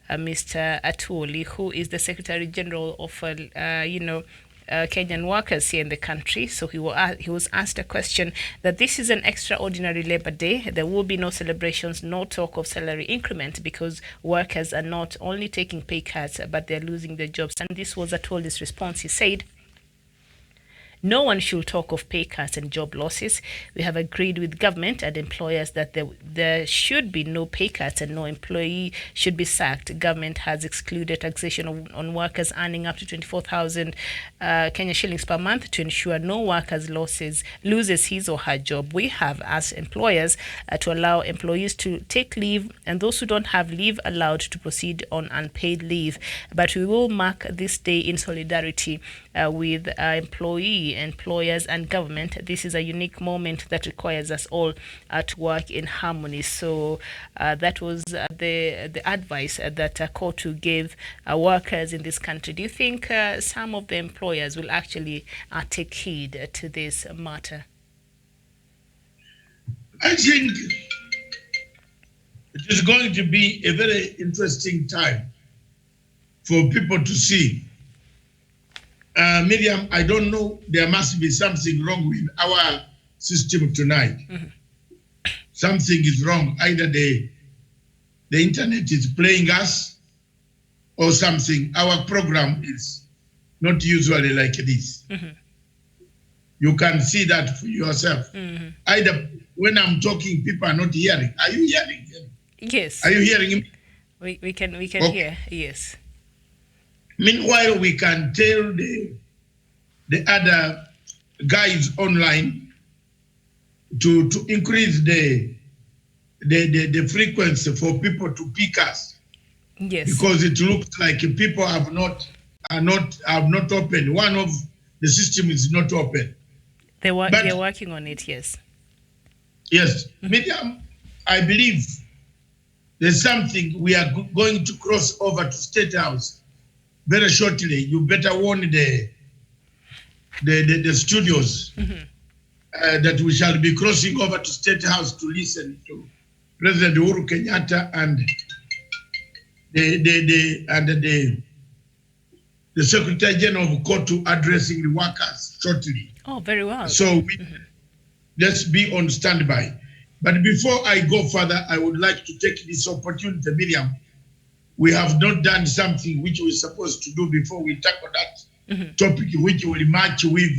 Mr. Atwoli, who is the Secretary General of, Kenyan workers here in the country. So he was asked a question that this is an extraordinary Labor Day. There will be no celebrations, no talk of salary increment, because workers are not only taking pay cuts, but they're losing their jobs. And this was Atwoli's response. He said, "No one should talk of pay cuts and job losses. We have agreed with government and employers that there should be no pay cuts and no employee should be sacked. Government has excluded taxation on workers earning up to 24,000 Kenya shillings per month to ensure no workers loses his or her job. We have, as employers, to allow employees to take leave, and those who don't have leave allowed to proceed on unpaid leave. But we will mark this day in solidarity with employers and government. This is a unique moment that requires us all to work in harmony." So that was the advice that Kotu gave workers in this country. Do you think some of the employers will actually take heed to this matter? I think it is going to be a very interesting time for people to see. Miriam, I don't know, there must be something wrong with our system tonight. Something is wrong. Either the internet is playing us or something. Our program is not usually like this. You can see that for yourself. Either when I'm talking, people are not hearing. Are you hearing? Yes. Are you hearing me? We can okay. Hear, yes. Meanwhile, we can tell the other guys online to increase the frequency for people to pick us. Yes. Because it looks like people have not opened. One of the system is not open. They're working on it. Yes. Yes, Miriam, I believe there's something we are going to cross over to State House very shortly. You better warn the studios that we shall be crossing over to State House to listen to President Uhuru Kenyatta and the Secretary General of Kotu addressing the workers shortly. Oh, very well. So let's be on standby. But before I go further, I would like to take this opportunity, Miriam. We have not done something which we're supposed to do before we tackle that topic, which will match with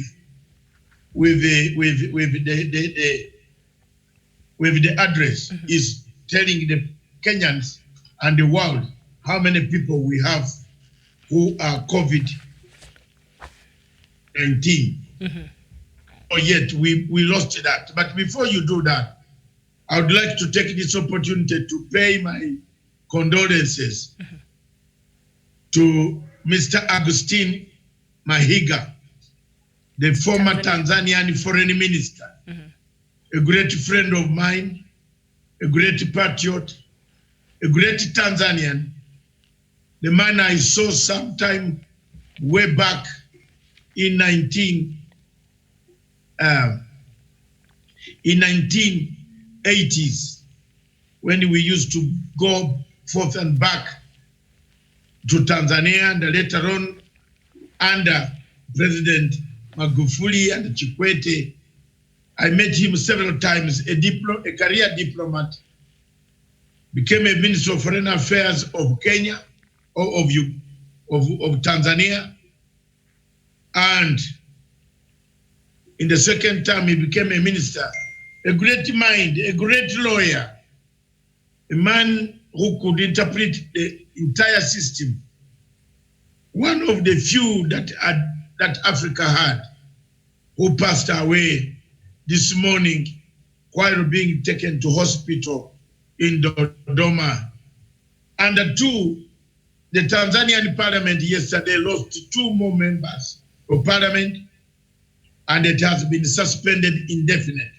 the address, is telling the Kenyans and the world how many people we have who are COVID-19. Or yet we lost that. But before you do that, I would like to take this opportunity to pay my condolences to Mr. Agustin Mahiga, the former Tanzanian foreign minister, a great friend of mine, a great patriot, a great Tanzanian, the man I saw sometime way back in 1980s, when we used to go forth and back to Tanzania, and later on under President Magufuli and Chikwete. I met him several times, a career diplomat, became a Minister of Foreign Affairs of Kenya, of Tanzania, and in the second term he became a minister. A great mind, a great lawyer, a man who could interpret the entire system. One of the few that Africa had, who passed away this morning while being taken to hospital in Dodoma. And two, the Tanzanian parliament yesterday lost 2 more members of parliament, and it has been suspended indefinitely.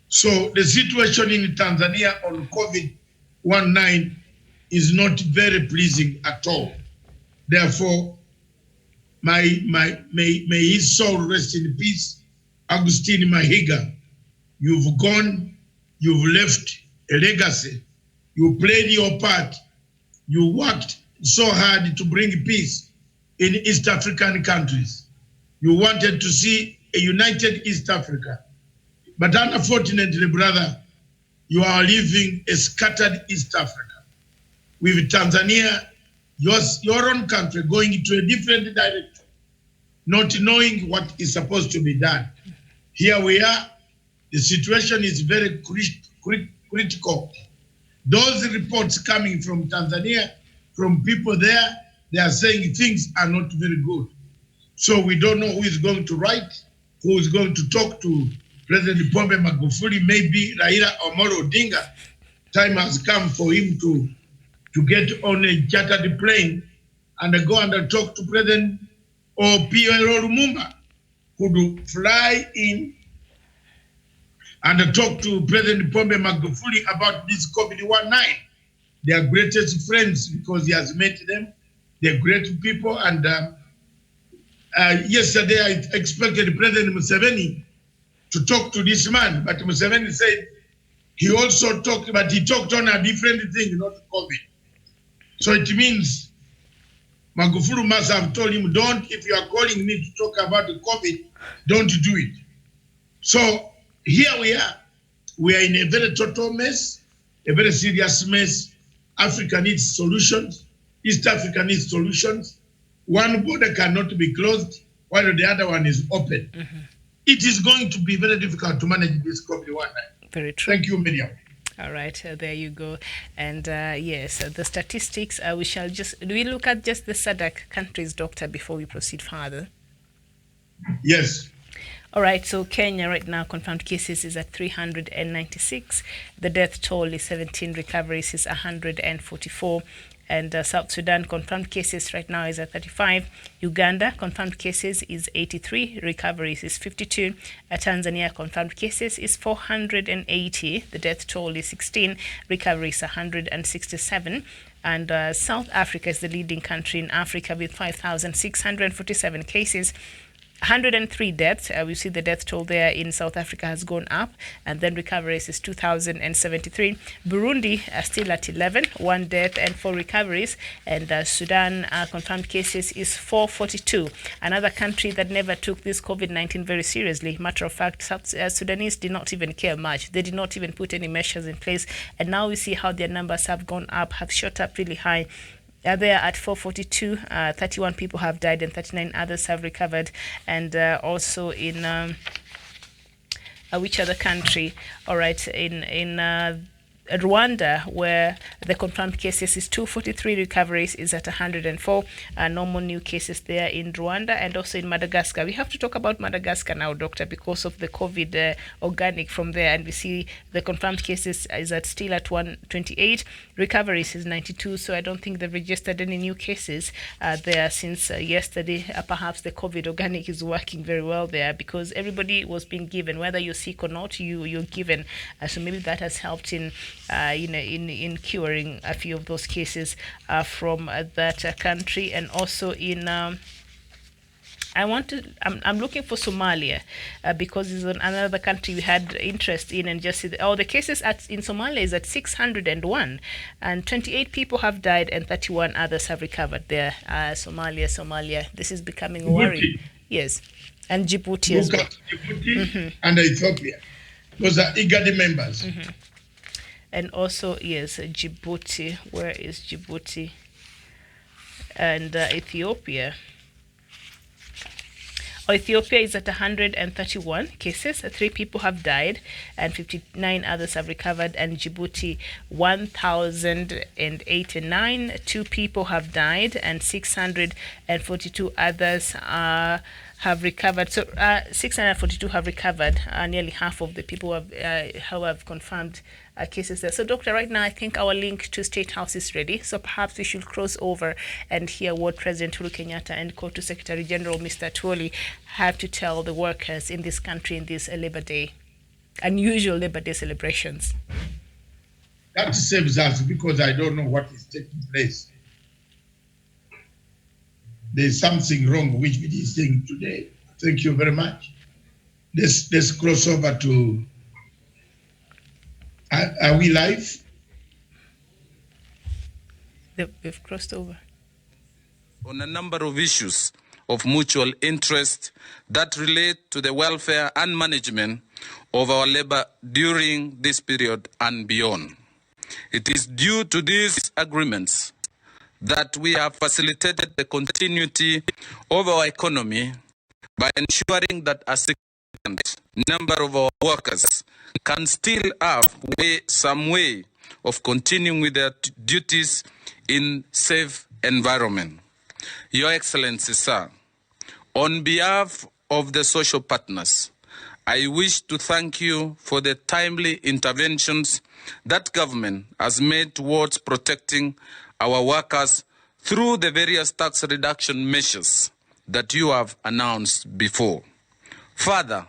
So the situation in Tanzania on COVID-19 is not very pleasing at all. Therefore, may his soul rest in peace. Augustine Mahiga, you've gone, you've left a legacy. You played your part. You worked so hard to bring peace in East African countries. You wanted to see a united East Africa. But unfortunately, brother, you are living a scattered East Africa. With Tanzania, your own country, going into a different direction, not knowing what is supposed to be done. Here we are. The situation is very critical. Those reports coming from Tanzania, from people there, they are saying things are not very good. So we don't know who is going to write, who is going to talk to President Pombe Magufuli, maybe Raila Amolo Odinga. Time has come for him to get on a chartered plane and go and talk to President P.L. Lumumba, who would fly in and talk to President Pombe Magufuli about this COVID-19. They are greatest friends because he has met them. They're great people. And yesterday I expected President Museveni to talk to this man, but Museveni said he also talked, but he talked on a different thing, not COVID. So it means Magufuli must have told him, if you are calling me to talk about the COVID, don't do it. So here we are. We are in a very total mess, a very serious mess. Africa needs solutions. East Africa needs solutions. One border cannot be closed while the other one is open. Mm-hmm. It is going to be very difficult to manage this COVID-19. Very true. Thank you, Miriam. All right, there you go. And yes, the statistics, we look at just the SADC countries, Doctor, before we proceed further? Yes. All right, so Kenya right now, confirmed cases is at 396. The death toll is 17, recoveries is 144. And South Sudan, confirmed cases right now is at 35. Uganda, confirmed cases is 83. Recoveries is 52. Tanzania, confirmed cases is 480. The death toll is 16. Recoveries 167. And South Africa is the leading country in Africa with 5,647 cases. 103 deaths. We see the death toll there in South Africa has gone up, and then recoveries is 2,073. Burundi still at 11, 1 death and 4 recoveries, and Sudan confirmed cases is 442. Another country that never took this COVID-19 very seriously. Matter of fact, Sudanese did not even care much. They did not even put any measures in place, and now we see how their numbers have gone up, have shot up really high. They are at 442. 31 people have died and 39 others have recovered. And also in which other country? All right, in Rwanda, where the confirmed cases is 243, recoveries is at 104. No more new cases there in Rwanda, and also in Madagascar. We have to talk about Madagascar now, Doctor, because of the COVID organic from there, and we see the confirmed cases is still at 128. Recoveries is 92, so I don't think they've registered any new cases there since yesterday. Perhaps the COVID organic is working very well there, because everybody was being given, whether you're sick or not, you're given. So maybe that has helped in curing a few of those cases from that country. And also in I'm looking for Somalia because it's another country we had interest in, and just see the cases in Somalia is at 601, and 28 people have died and 31 others have recovered there. Somalia, this is becoming a worry. Yes, and Djibouti as well. Djibouti and Ethiopia, those are IGAD members. Mm-hmm. And also, yes, Djibouti. Where is Djibouti? And Ethiopia. Ethiopia is at 131 cases. 3 people have died and 59 others have recovered. And Djibouti, 1,089. 2 people have died and 642 others have recovered. So 642 have recovered. Nearly half of the people who have confirmed cases there. So, Doctor, right now I think our link to State House is ready. So perhaps we should cross over and hear what President Uhuru Kenyatta and KOTU Secretary General Mr. Twoli have to tell the workers in this country in this Labor Day, unusual Labor Day celebrations. That saves us because I don't know what is taking place. There's something wrong which we are saying today. Thank you very much. Let's cross over to. Are we live? We've crossed over. On a number of issues of mutual interest that relate to the welfare and management of our labor during this period and beyond. It is due to these agreements that we have facilitated the continuity of our economy by ensuring that a significant number of our workers can still have some way of continuing with their duties in safe environment. Your Excellency, sir, on behalf of the social partners, I wish to thank you for the timely interventions that government has made towards protecting our workers through the various tax reduction measures that you have announced before. Further,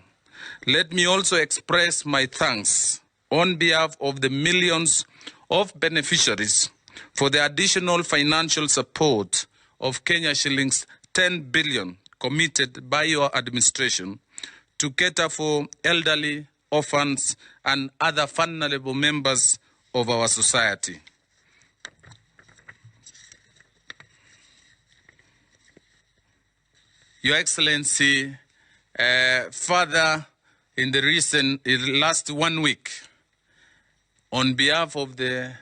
let me also express my thanks on behalf of the millions of beneficiaries for the additional financial support of Kenya shillings 10 billion committed by your administration to cater for elderly, orphans, and other vulnerable members of our society. Your Excellency, further, in the last 1 week, on behalf of the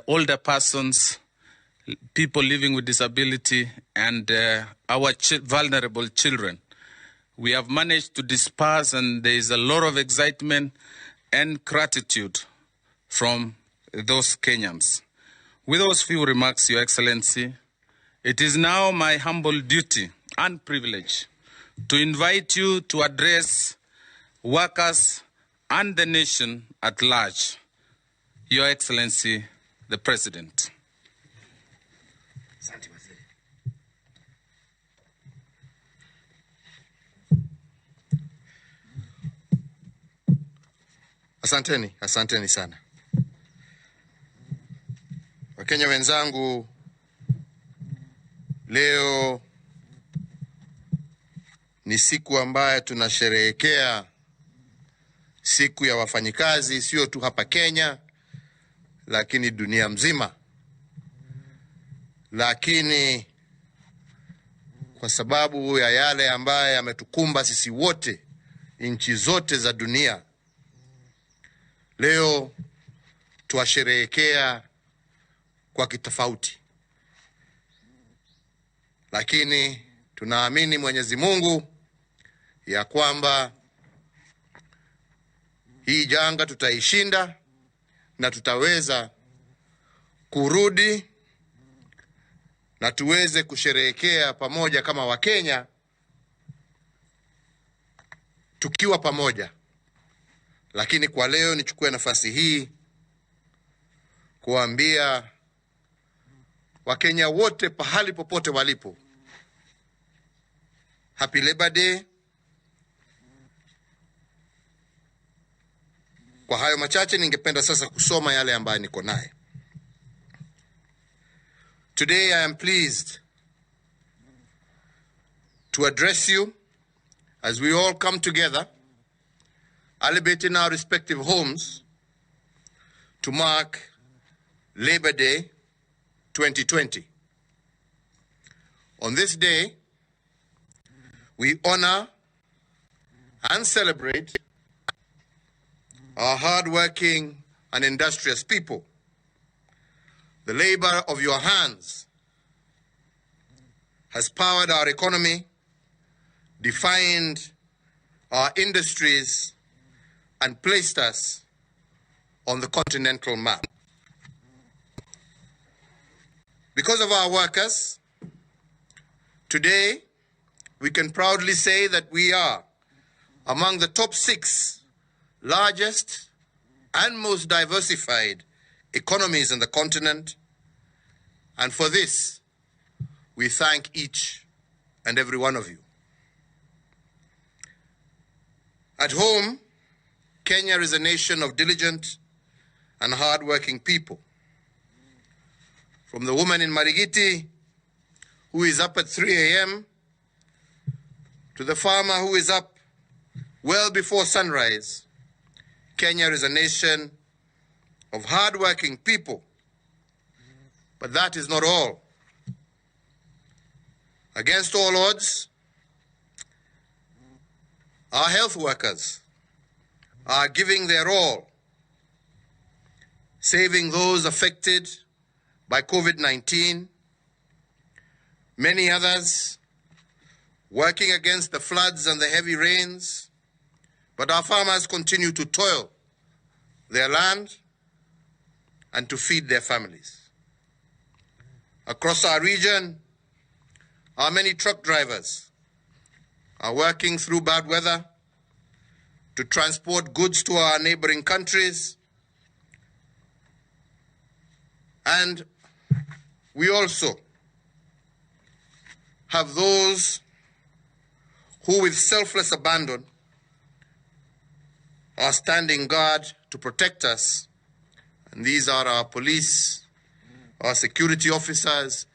older persons, people living with disability, and our vulnerable children, we have managed to disperse, and there is a lot of excitement and gratitude from those Kenyans. With those few remarks, Your Excellency, it is now my humble duty and privilege to invite you to address workers and the nation at large. Your Excellency, the President. Asanteni sana. Wakenya wenzangu, leo ni siku ambayo tunasherehekea siku ya wafanyikazi, sio tu hapa Kenya, lakini dunia mzima. Lakini kwa sababu ya yale ambayo yametukumba sisi wote, nchi zote za dunia, leo tuwasherehekea kwa kitofauti. Lakini tunaamini Mwenyezi Mungu ya kwamba hii janga tutaishinda na tutaweza kurudi na tuweze kusherehekea pamoja kama Wakenya, tukiwa pamoja. Lakini kwa leo nichukue nafasi hii kuambia Wakenya wote pahali popote walipo, Happy Labor Day. Kwa hayo machache ningependa sasa kusoma yale ambayo niko naye. Today I am pleased to address you as we all come together, albeit in our respective homes, to mark Labor Day 2020. On this day, we honor and celebrate our hard-working and industrious people. The labor of your hands has powered our economy, defined our industries, and placed us on the continental map. Because of our workers, today we can proudly say that we are among the top 6 largest and most diversified economies in the continent, and for this, we thank each and every one of you. At home, Kenya is a nation of diligent and hard-working people. From the woman in Marigiti who is up at 3 a.m. to the farmer who is up well before sunrise, Kenya is a nation of hard-working people. But that is not all. Against all odds, our health workers are giving their all, saving those affected by COVID-19, many others working against the floods and the heavy rains, but our farmers continue to toil their land and to feed their families. Across our region, our many truck drivers are working through bad weather to transport goods to our neighboring countries. And we also have those who with selfless abandon are standing guard to protect us. And these are our police, our security officers,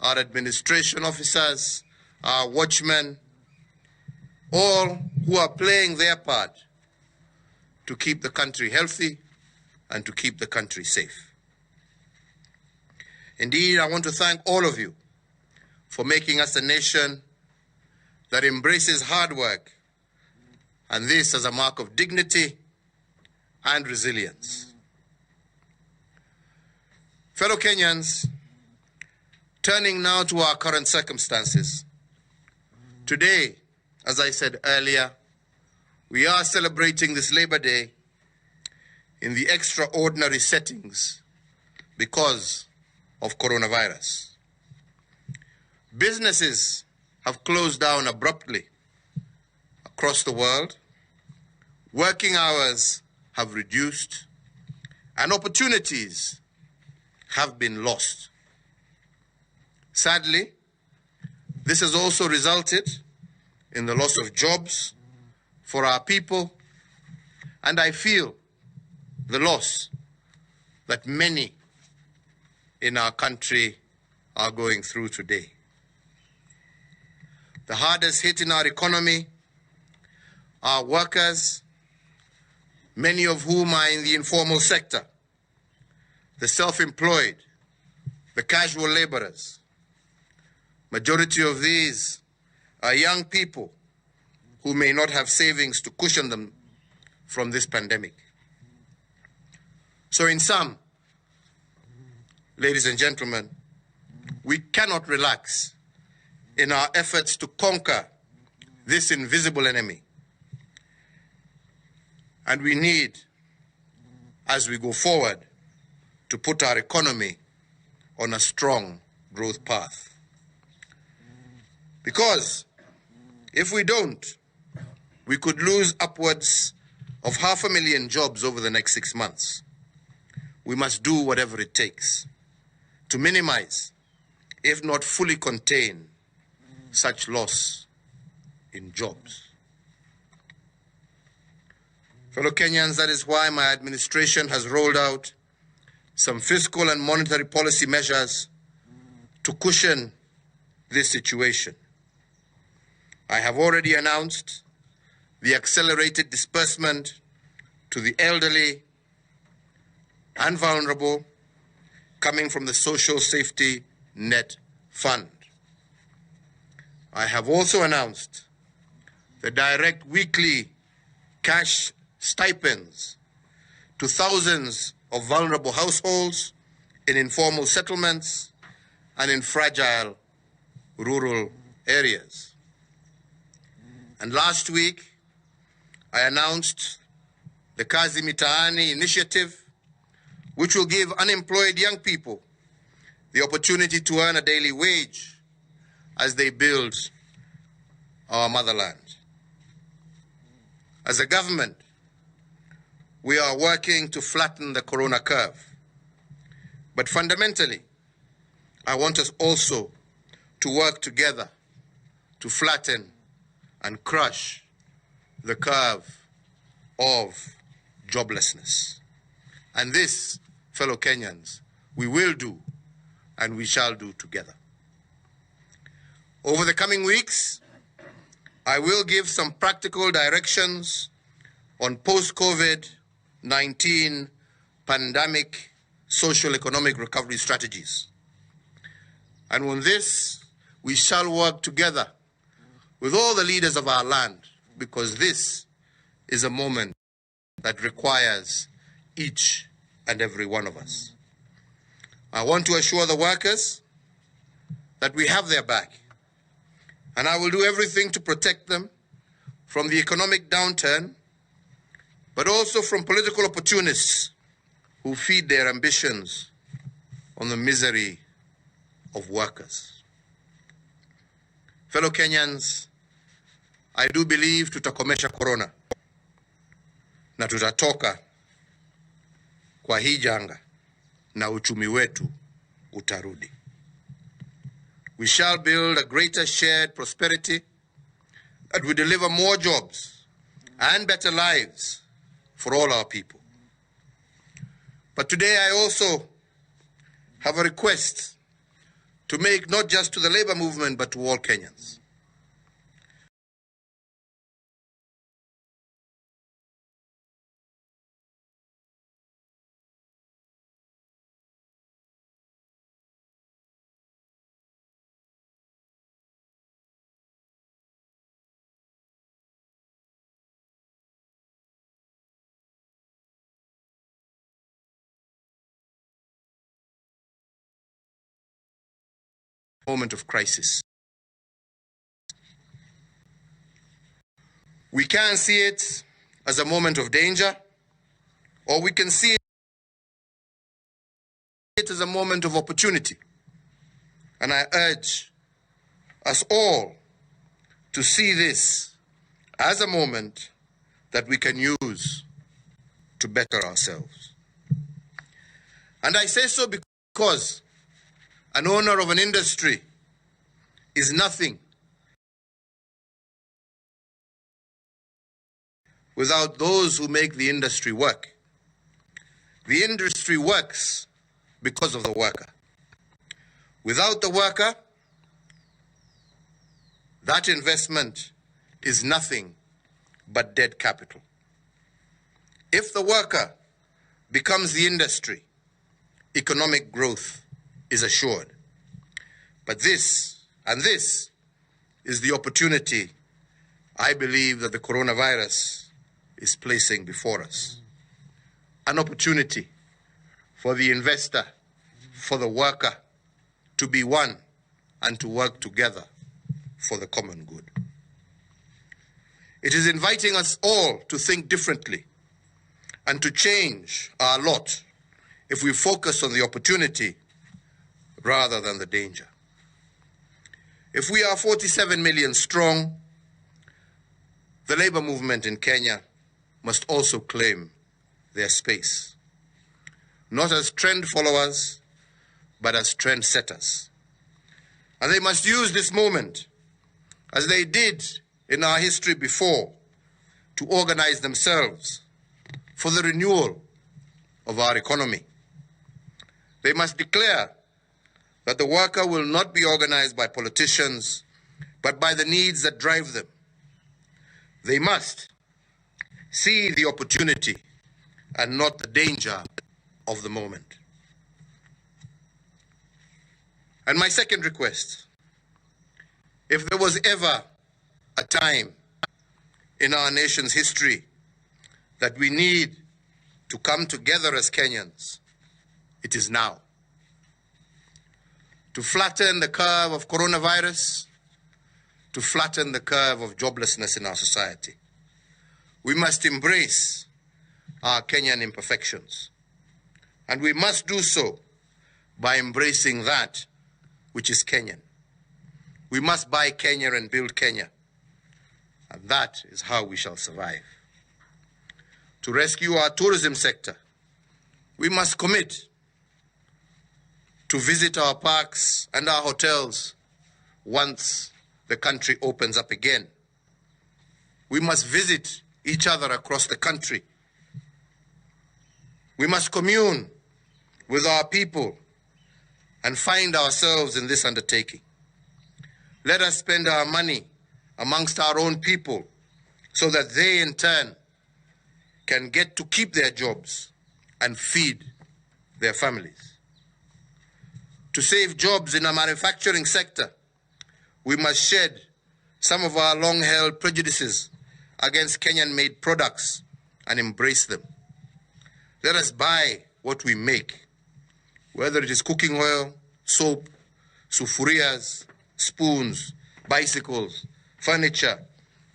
our administration officers, our watchmen, all who are playing their part to keep the country healthy and to keep the country safe. Indeed, I want to thank all of you for making us a nation that embraces hard work, and this as a mark of dignity and resilience. Fellow Kenyans, turning now to our current circumstances. Today, as I said earlier, we are celebrating this Labor Day in the extraordinary settings because of coronavirus. Businesses have closed down abruptly across the world. Working hours have reduced, and opportunities have been lost. Sadly, this has also resulted in the loss of jobs for our people, and I feel the loss that many in our country are going through today. The hardest hit in our economy are workers, many of whom are in the informal sector, the self-employed, the casual laborers. Majority of these are young people who may not have savings to cushion them from this pandemic. So in sum, ladies and gentlemen, we cannot relax in our efforts to conquer this invisible enemy. And we need, as we go forward, to put our economy on a strong growth path. Because if we don't, we could lose upwards of 500,000 jobs over the next 6 months. We must do whatever it takes to minimize, if not fully contain, such loss in jobs. Fellow Kenyans, that is why my administration has rolled out some fiscal and monetary policy measures to cushion this situation. I have already announced the accelerated disbursement to the elderly and vulnerable coming from the Social Safety Net Fund. I have also announced the direct weekly cash stipends to thousands of vulnerable households in informal settlements and in fragile rural areas. And last week, I announced the Kazi Mitaani initiative, which will give unemployed young people the opportunity to earn a daily wage as they build our motherland. As a government, we are working to flatten the corona curve. But fundamentally, I want us also to work together to flatten and crush the curve of joblessness. And this, fellow Kenyans, we will do and we shall do together. Over the coming weeks, I will give some practical directions on post-COVID-19 pandemic social economic recovery strategies. And on this, we shall work together with all the leaders of our land, because this is a moment that requires each and every one of us. I want to assure the workers that we have their back, and I will do everything to protect them from the economic downturn, but also from political opportunists who feed their ambitions on the misery of workers. Fellow Kenyans, I do believe tutakomesha corona na tutatoka kwa hii janga na uchumi wetu utarudi. We shall build a greater shared prosperity that will deliver more jobs and better lives for all our people. But today I also have a request to make, not just to the labor movement, but to all Kenyans. Moment of crisis. We can see it as a moment of danger, or we can see it as a moment of opportunity. And I urge us all to see this as a moment that we can use to better ourselves. And I say so because an owner of an industry is nothing without those who make the industry work. The industry works because of the worker. Without the worker, that investment is nothing but dead capital. If the worker becomes the industry, economic growth is assured. But this is the opportunity I believe that the coronavirus is placing before us. An opportunity for the investor, for the worker to be one and to work together for the common good. It is inviting us all to think differently and to change our lot if we focus on the opportunity rather than the danger. If we are 47 million strong, the labor movement in Kenya must also claim their space, not as trend followers, but as trend setters. And they must use this moment, as they did in our history before, to organize themselves for the renewal of our economy. They must declare that the worker will not be organized by politicians, but by the needs that drive them. They must see the opportunity and not the danger of the moment. And my second request, if there was ever a time in our nation's history that we need to come together as Kenyans, it is now. To flatten the curve of coronavirus, to flatten the curve of joblessness in our society. We must embrace our Kenyan imperfections, and we must do so by embracing that which is Kenyan. We must buy Kenya and build Kenya, and that is how we shall survive. To rescue our tourism sector, we must commit to visit our parks and our hotels once the country opens up again. We must visit each other across the country. We must commune with our people and find ourselves in this undertaking. Let us spend our money amongst our own people so that they in turn can get to keep their jobs and feed their families. To save jobs in our manufacturing sector, we must shed some of our long-held prejudices against Kenyan-made products and embrace them. Let us buy what we make, whether it is cooking oil, soap, sufurias, spoons, bicycles, furniture,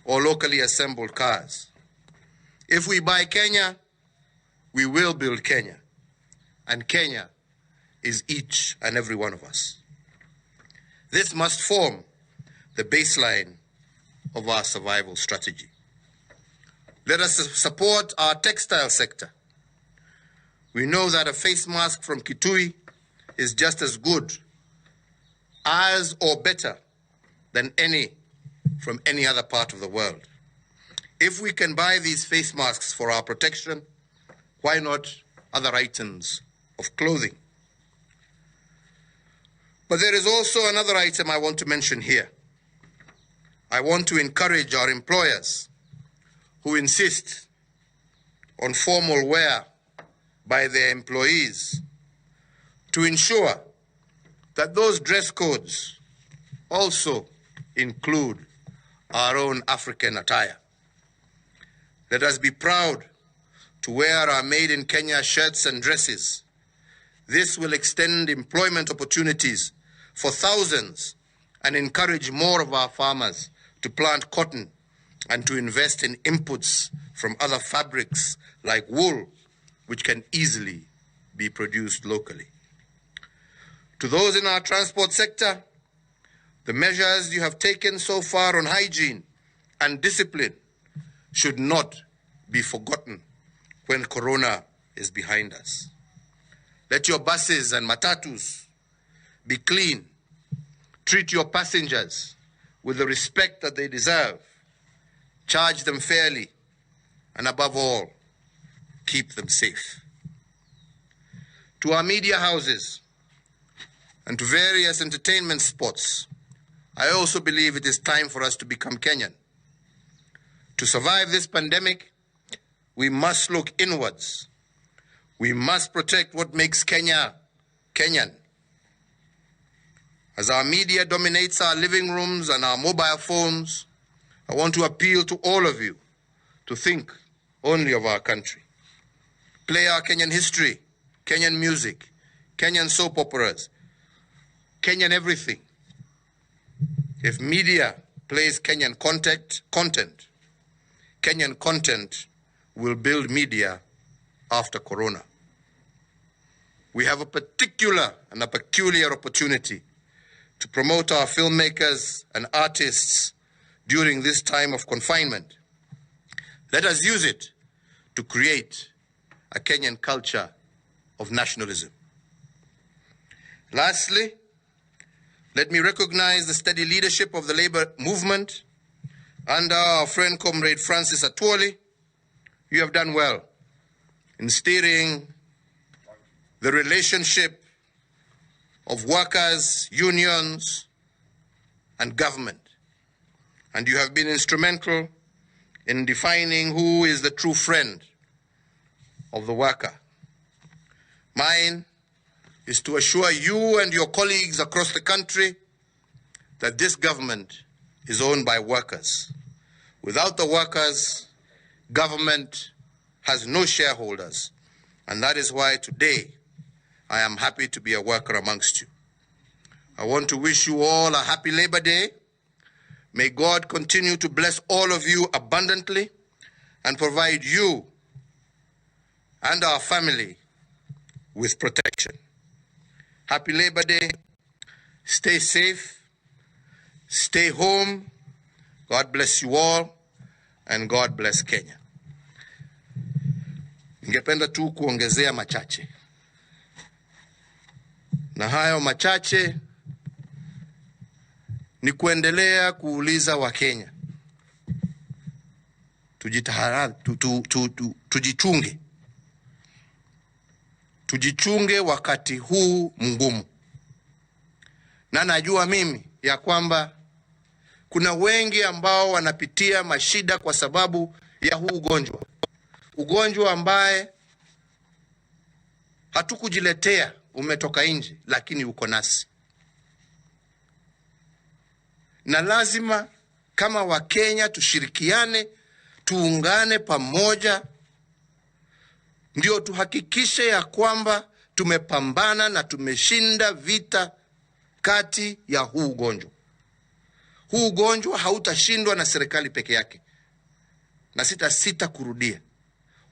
or locally assembled cars. If we buy Kenya, we will build Kenya, and Kenya is each and every one of us. This must form the baseline of our survival strategy. Let us support our textile sector. We know that a face mask from Kitui is just as good as or better than any from any other part of the world. If we can buy these face masks for our protection, why not other items of clothing? But there is also another item I want to mention here. I want to encourage our employers who insist on formal wear by their employees to ensure that those dress codes also include our own African attire. Let us be proud to wear our made in Kenya shirts and dresses. This will extend employment opportunities for thousands and encourage more of our farmers to plant cotton and to invest in inputs from other fabrics like wool, which can easily be produced locally. To those in our transport sector, the measures you have taken so far on hygiene and discipline should not be forgotten when Corona is behind us. Let your buses and matatus be clean. Treat your passengers with the respect that they deserve. Charge them fairly, and above all, keep them safe. To our media houses and to various entertainment spots, I also believe it is time for us to become Kenyan. To survive this pandemic, we must look inwards. We must protect what makes Kenya Kenyan. As our media dominates our living rooms and our mobile phones, I want to appeal to all of you to think only of our country. Play our Kenyan history, Kenyan music, Kenyan soap operas, Kenyan everything. If media plays Kenyan content, Kenyan content will build media after Corona. We have a particular and a peculiar opportunity to promote our filmmakers and artists during this time of confinement. Let us use it to create a Kenyan culture of nationalism. Lastly, let me recognize the steady leadership of the labor movement under our friend Comrade Francis Atwoli. You have done well in steering the relationship of workers, unions, and government. And you have been instrumental in defining who is the true friend of the worker. Mine is to assure you and your colleagues across the country that this government is owned by workers. Without the workers, government has no shareholders. And that is why today I am happy to be a worker amongst you. I want to wish you all a happy Labor Day. May God continue to bless all of you abundantly and provide you and our family with protection. Happy Labor Day. Stay safe. Stay home. God bless you all, and God bless Kenya. Ningependa tu kuongezea machache. Na hayo machache ni kuendelea kuuliza Wakenya. Tujichunge. Tujichunge wakati huu mgumu. Na najua mimi ya kwamba kuna wengi ambao wanapitia mashida kwa sababu ya huu ugonjwa. Ugonjwa ambaye hatukujiletea, umetoka nje, lakini uko nasi. Na lazima kama Wakenya tushirikiane, tuungane pamoja, ndio tuhakikishe ya kwamba tumepambana na tumeshinda vita kati ya huu ugonjwa. Huu ugonjwa hautashindwa na serikali peke yake. Na sita kurudia.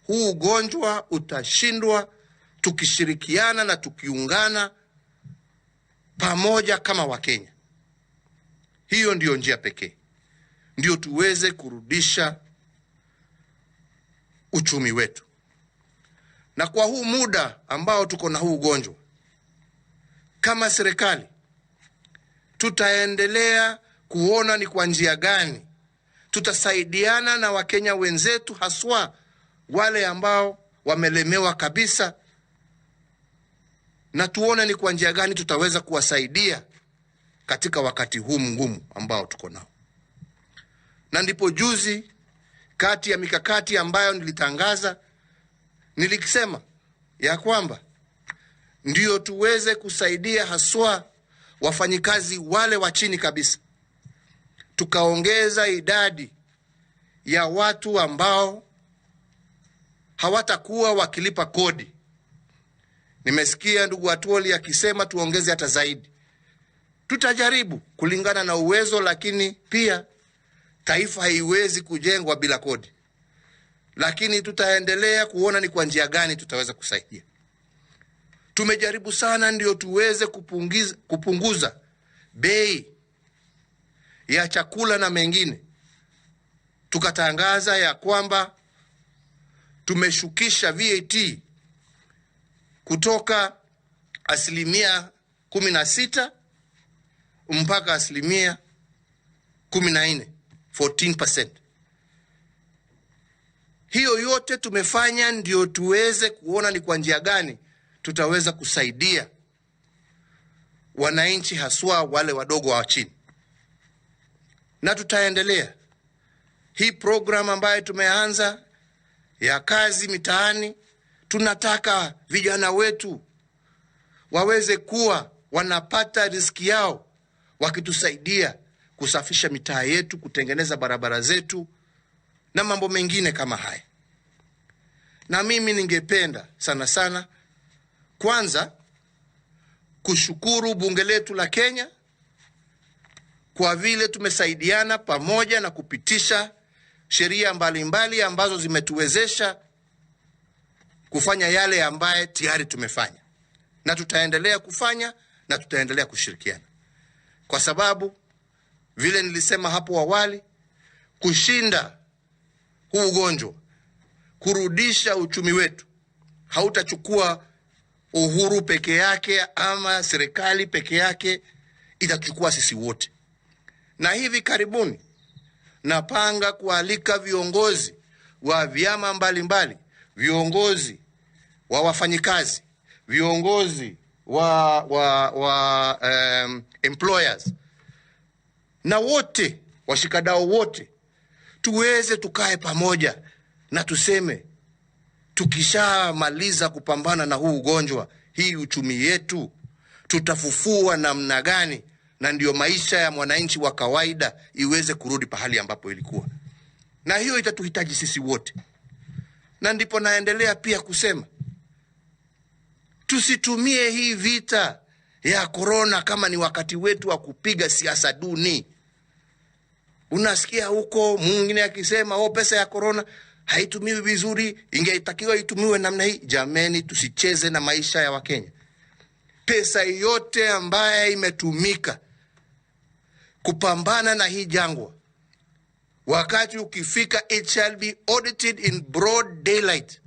Huu ugonjwa utashindwa tukishirikiana na tukiungana pamoja kama Wakenya. Hiyo ndio njia pekee. Ndio tuweze kurudisha uchumi wetu. Na kwa huu muda ambao tuko na huu ugonjwa, kama serikali tutaendelea kuona ni kwa njia gani tutasaidiana na Wakenya wenzetu, haswa wale ambao wamelemewa kabisa, na tuone ni kwa njia gani tutaweza kuwasaidia katika wakati huu mgumu ambao tuko nao. Na ndipo juzi, kati ya mikakati ambayo nilitangaza, nilikisema ya kwamba ndio tuweze kusaidia haswa wafanyikazi wale wa chini kabisa. Tukaongeza idadi ya watu ambao hawatakuwa wakilipa kodi. Nimesikia ndugu Atwoli akisema tuongeze hata zaidi. Tutajaribu kulingana na uwezo, lakini pia taifa haiwezi kujengwa bila kodi. Lakini tutaendelea kuona ni kwa njia gani tutaweza kusaidia. Tumejaribu sana ndio tuweze kupunguza bei ya chakula na mengine. Tukatangaza ya kwamba tumeshukisha VAT kutoka 16% mpaka 14%, 14%. Hiyo yote tumefanya ndio tuweze kuona ni kwa njia gani tutaweza kusaidia wananchi, haswa wale wadogo wa chini. Na tutaendelea hii program ambayo tumeanza ya kazi mitaani. Tunataka vijana wetu waweze kuwa wanapata riziki yao wakitusaidia kusafisha mitaa yetu, kutengeneza barabara zetu na mambo mengine kama haya. Na mimi ningependa sana sana kwanza kushukuru bunge letu la Kenya kwa vile tumesaidiana pamoja na kupitisha sheria mbalimbali ambazo zimetuwezesha kufanya yale ambaye tayari tumefanya. Na tutaendelea kufanya na tutaendelea kushirikiana. Kwa sababu vile nilisema hapo awali, kushinda huu ugonjwa, kurudisha uchumi wetu, hautachukua Uhuru peke yake ama serikali peke yake, itachukua sisi wote. Na hivi karibuni napanga kualika viongozi wa vyama mbalimbali, viongozi wa wafanyikazi, viongozi wa employers, na wote washikadau wote, tuweze tukae pamoja na tuseme tukishamaliza kupambana na huu ugonjwa, hii uchumi yetu tutafufua namna gani, na ndio maisha ya mwananchi wa kawaida iweze kurudi pahali ambapo ilikuwa. Na hiyo itatuhitaji sisi wote. Na ndipo naendelea pia kusema tusitumie hii vita ya corona kama ni wakati wetu wa kupiga siasa duni. Unasikia huko mwingine akisema pesa ya corona haitumiwi vizuri, ingetakiwa itumiwe namna hii. Jameni, tusicheze na maisha ya Wakenya. Pesa yote ambaye imetumika kupambana na hii jangwa, wakati ukifika, it shall be audited in broad daylight.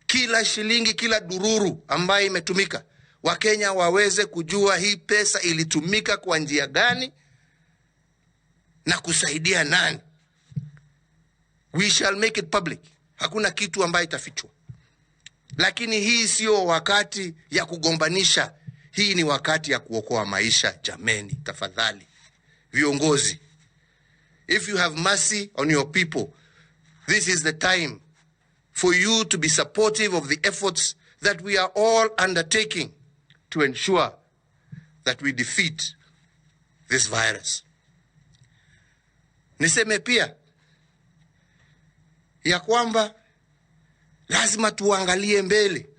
Kila shilingi, kila dururu ambaye imetumika, Wakenya waweze kujua hii pesa ilitumika kwa njia gani na kusaidia nani. We shall make it public. Hakuna kitu ambaye itafichwa. Lakini hii sio wakati ya kugombanisha. Hii ni wakati ya kuokoa maisha. Jameni, tafadhali viongozi, if you have mercy on your people, this is the time for you to be supportive of the efforts that we are all undertaking to ensure that we defeat this virus. Niseme pia ya kwamba lazima tuangalie mbele.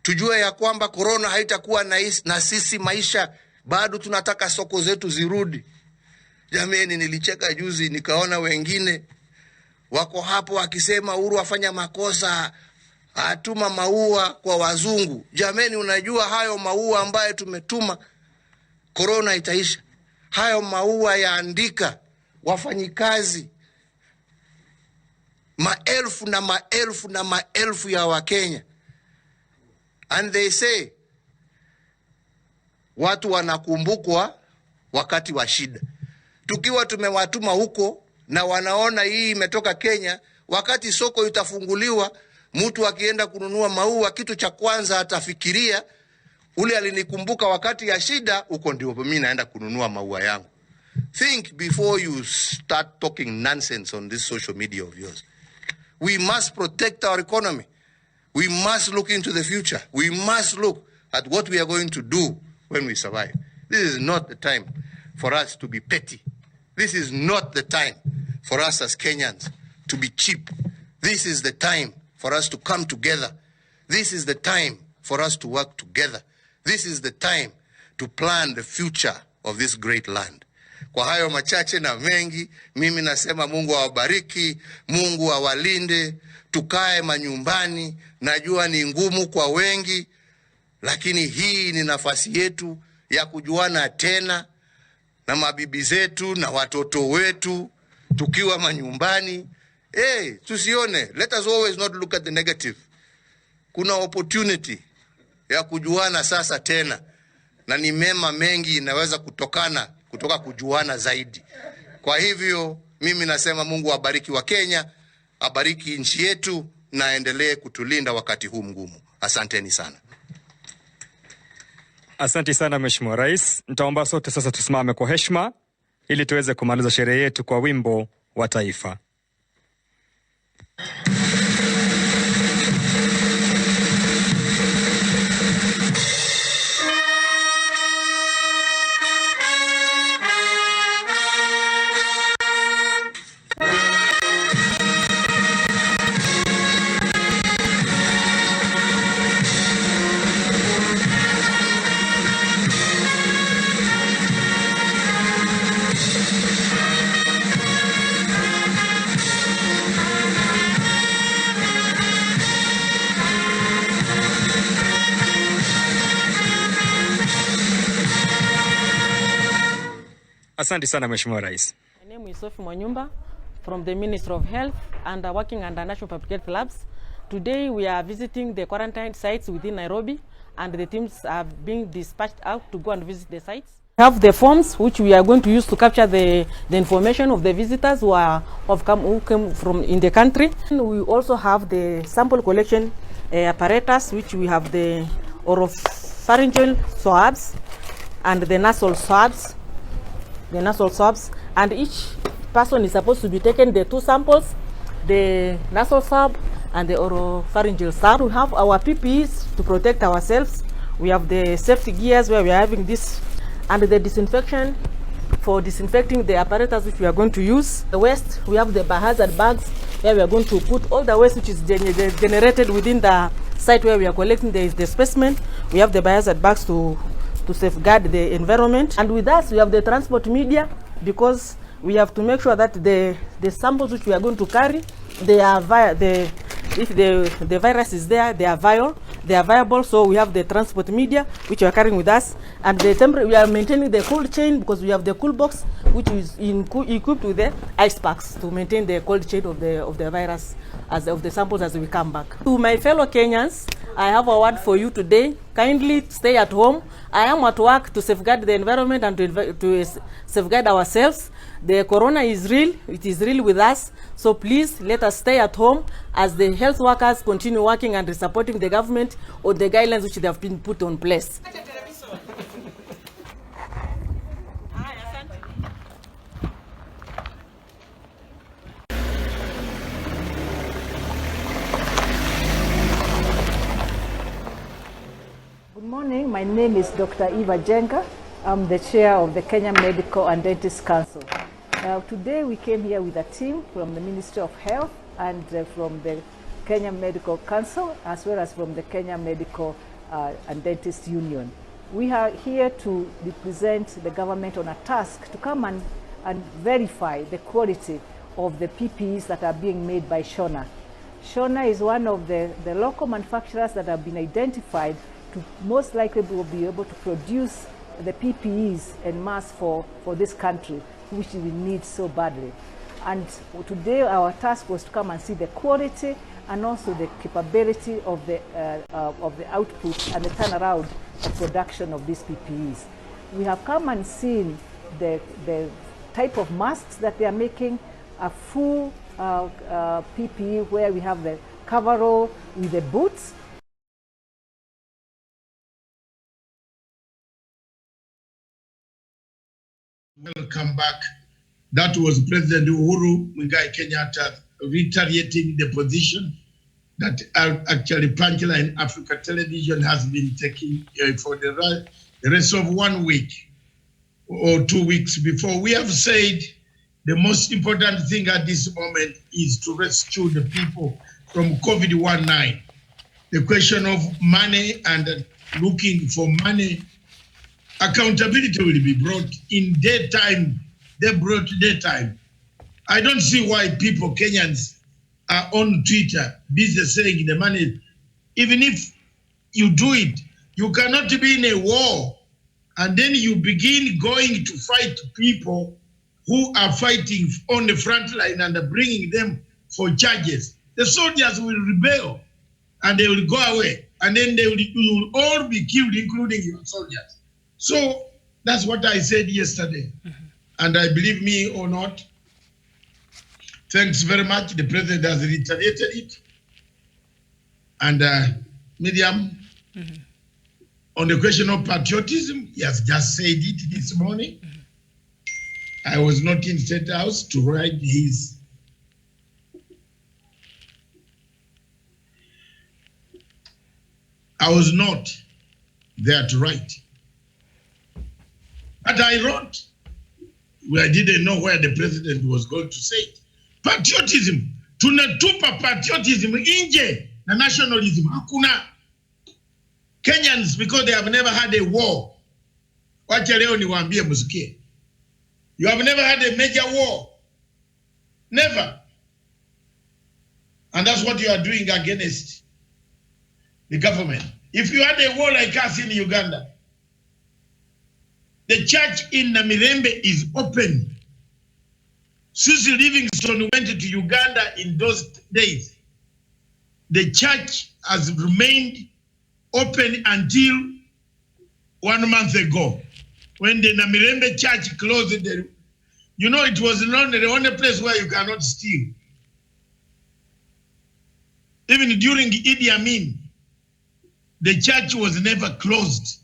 Tujue ya kwamba corona haitakuwa na sisi maisha. Bado tunataka soko zetu zirudi. Jameni, nilicheka juzi nikaona wengine wako hapo wakisema Uhuru afanya makosa, atuma maua kwa wazungu. Jameni, unajua hayo maua ambaye tumetuma, corona itaisha. Hayo maua yaandika wafanyikazi maelfu na maelfu na maelfu ya Wakenya. And they say watu wanakumbukwa wakati wa shida. Tukiwa tumewatuma huko na wanaona hii imetoka Kenya, wakati soko itafunguliwa, mtu akienda kununua maua, kitu cha kwanza atafikiria ule alinikumbuka wakati ya shida, uko ndio mimi naenda kununua maua yangu. Think before you start talking nonsense on this social media of yours. We must protect our economy. We must look into the future. We must look at what we are going to do when we survive. This is not the time for us to be petty. This is not the time for us as Kenyans to be cheap. This is the time for us to come together. This is the time for us to work together. This is the time to plan the future of this great land. Kwa hayo machache na mengi, mimi nasema Mungu awabariki, Mungu awalinde, tukae manyumbani. Najua ni ngumu kwa wengi, lakini hii ni nafasi yetu ya kujuana tena na mabibi zetu na watoto wetu tukiwa manyumbani. Tusione, let us always not look at the negative. Kuna opportunity ya kujuana sasa tena, na ni mema mengi inaweza kutoka kujuana zaidi. Kwa hivyo mimi nasema Mungu abariki wa Kenya, abariki nchi yetu na aendelee kutulinda wakati huu mgumu. Asanteni sana. Asante sana Mheshimiwa Rais. Nitaomba sote sasa tusimame kwa heshima ili tuweze kumaliza sherehe yetu kwa wimbo wa taifa. Asante sana Mheshimiwa Rais. My name is Sophie Mwanyumba from the Ministry of Health and working under National Public Health Labs. Today we are visiting the quarantine sites within Nairobi, and the teams are being dispatched out to go and visit the sites. We have the forms which we are going to use to capture the information of the visitors who came from in the country. And we also have the sample collection apparatus, which we have the oropharyngeal swabs and the nasal swabs. And each person is supposed to be taken the 2 samples, the nasal swab and the oropharyngeal swab. We have our PPEs to protect ourselves. We have the safety gears where we are having this, and the disinfection for disinfecting the apparatus which we are going to use. The waste, we have the biohazard bags where we are going to put all the waste which is generated within the site where we are collecting the specimen. We have the biohazard bags to safeguard the environment. And with us, we have the transport media because we have to make sure that the samples which we are going to carry, they are if the virus is there, they are viable. So we have the transport media which we are carrying with us, and we are maintaining the cold chain because we have the cool box which is equipped with the ice packs to maintain the cold chain of the virus of the samples as we come back. To my fellow Kenyans, I have a word for you today. Kindly stay at home. I am at work to safeguard the environment and to safeguard ourselves. The corona is real. It is real with us. So please let us stay at home as the health workers continue working and supporting the government or the guidelines which they have been put on place. Good morning. My name is Dr. Eva Jenga. I'm the chair of the Kenya Medical and Dentist Council. Today we came here with a team from the Ministry of Health and from the Kenya Medical Council, as well as from the Kenya Medical and Dentist Union. We are here to represent the government on a task to come and verify the quality of the PPEs that are being made by Shona. Shona is one of the local manufacturers that have been identified to most likely will be able to produce the PPEs en masse for this country, which we need so badly. And today our task was to come and see the quality and also the capability of the output and the turnaround of production of these PPEs. We have come and seen the type of masks that they are making, a full PPE where we have the coverall with the boots. Welcome back. That was President Uhuru Muigai Kenyatta reiterating the position that actually Punchline Africa Television has been taking for the rest of 1 week or 2 weeks before. We have said the most important thing at this moment is to rescue the people from COVID-19. The question of money and looking for money, accountability will be brought in daytime. They brought daytime. I don't see why people, Kenyans, are on Twitter busy saying the money. Even if you do it, you cannot be in a war and then you begin going to fight people who are fighting on the front line and bringing them for charges. The soldiers will rebel and they will go away, and then you will all be killed, including your soldiers. So that's what I said yesterday. And I believe me or not, thanks very much. The president has reiterated it. And Miriam, on the question of patriotism, he has just said it this morning. I was not in State House to write his. I was not there to write. But I wrote. I didn't know where the president was going to say it. Patriotism. Tunatupa patriotism nje na nationalism. Hakuna. Kenyans, because they have never had a war. Wacha leo niwaambie msikie. You have never had a major war. Never. And that's what you are doing against the government. If you had a war like us in Uganda, the church in Namirembe is open. Susie Livingston went to Uganda in those days. The church has remained open until 1 month ago, when the Namirembe church closed. It was not the only place where you cannot steal. Even during Idi Amin, the church was never closed.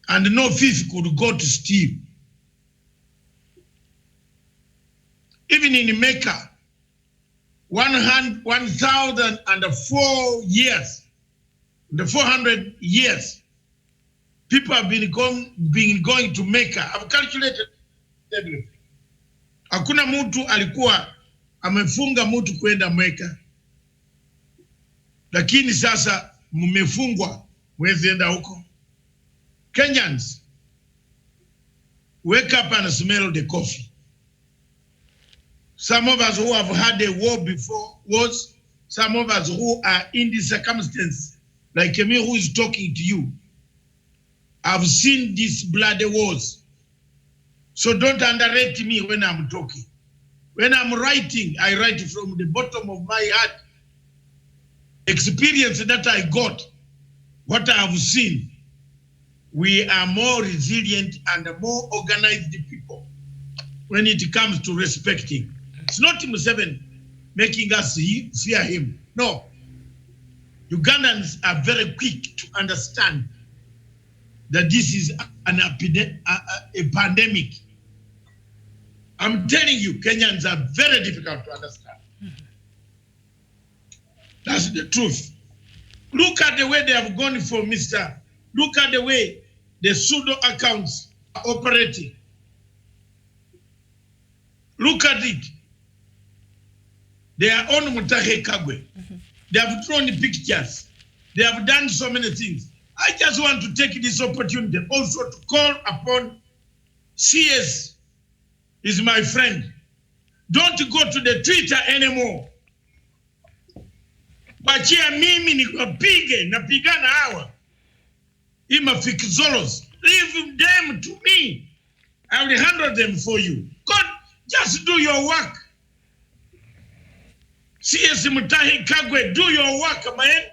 And no thief could go to steal. Even in Mecca, 1,004 years, the 400 years, people have been going to Mecca. I've calculated everything. Hakuna mtu alikuwa amefunga mtu kwenda Mecca. Lakini sasa mmefungwa, mwezi enda huko. Kenyans, wake up and smell the coffee. Some of us who have had a war before, wars, some of us who are in this circumstance, like me who is talking to you, I've seen these bloody wars. So don't underrate me when I'm talking. When I'm writing, I write from the bottom of my heart. Experience that I got, what I have seen. We are more resilient and more organized people when it comes to respecting. It's not Museveni making us fear him. No. Ugandans are very quick to understand that this is a pandemic. I'm telling you, Kenyans are very difficult to understand. That's the truth. Look at the way they have gone for Mr. Look at the way the pseudo accounts are operating. Look at it. They are on Mutahi Kagwe. They have drawn pictures. They have done so many things. I just want to take this opportunity also to call upon CS is my friend. Don't go to the Twitter anymore. Wachia mimi nikapige napigana hawa. Ima fikizolos. Leave them to me. I will handle them for you. God, just do your work. CS Mutahi Kagwe, do your work, man.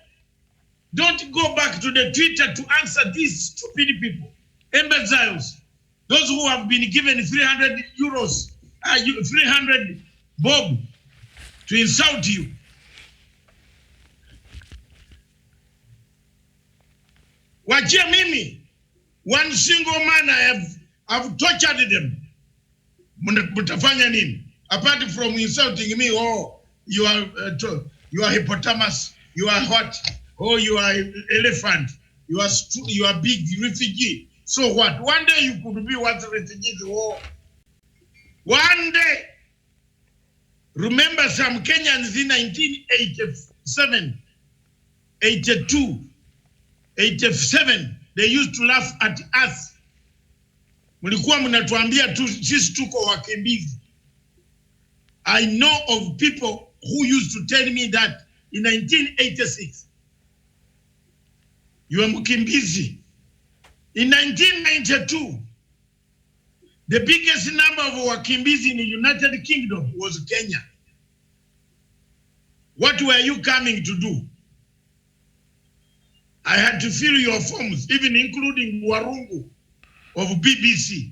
Don't go back to the Twitter to answer these stupid people. Imbeciles. Those who have been given 300 euros, 300 bob to insult you. Wachia mimi, one single man I've tortured them. Mutafanya nini? Apart from insulting me, oh, you are hippopotamus, you are what? Oh, you are elephant, you are big refugee. So what? One day you could be what refugees war. One day. Remember some Kenyans in 1987, 82, 87, they used to laugh at us. Mlikuwa mnatuambia tu sisi tuko wakimbizi. I know of people who used to tell me that in 1986, you are mkimbizi. In 1992, the biggest number of wakimbizi in the United Kingdom was Kenya. What were you coming to do? I had to fill your forms, even including Warungu of BBC,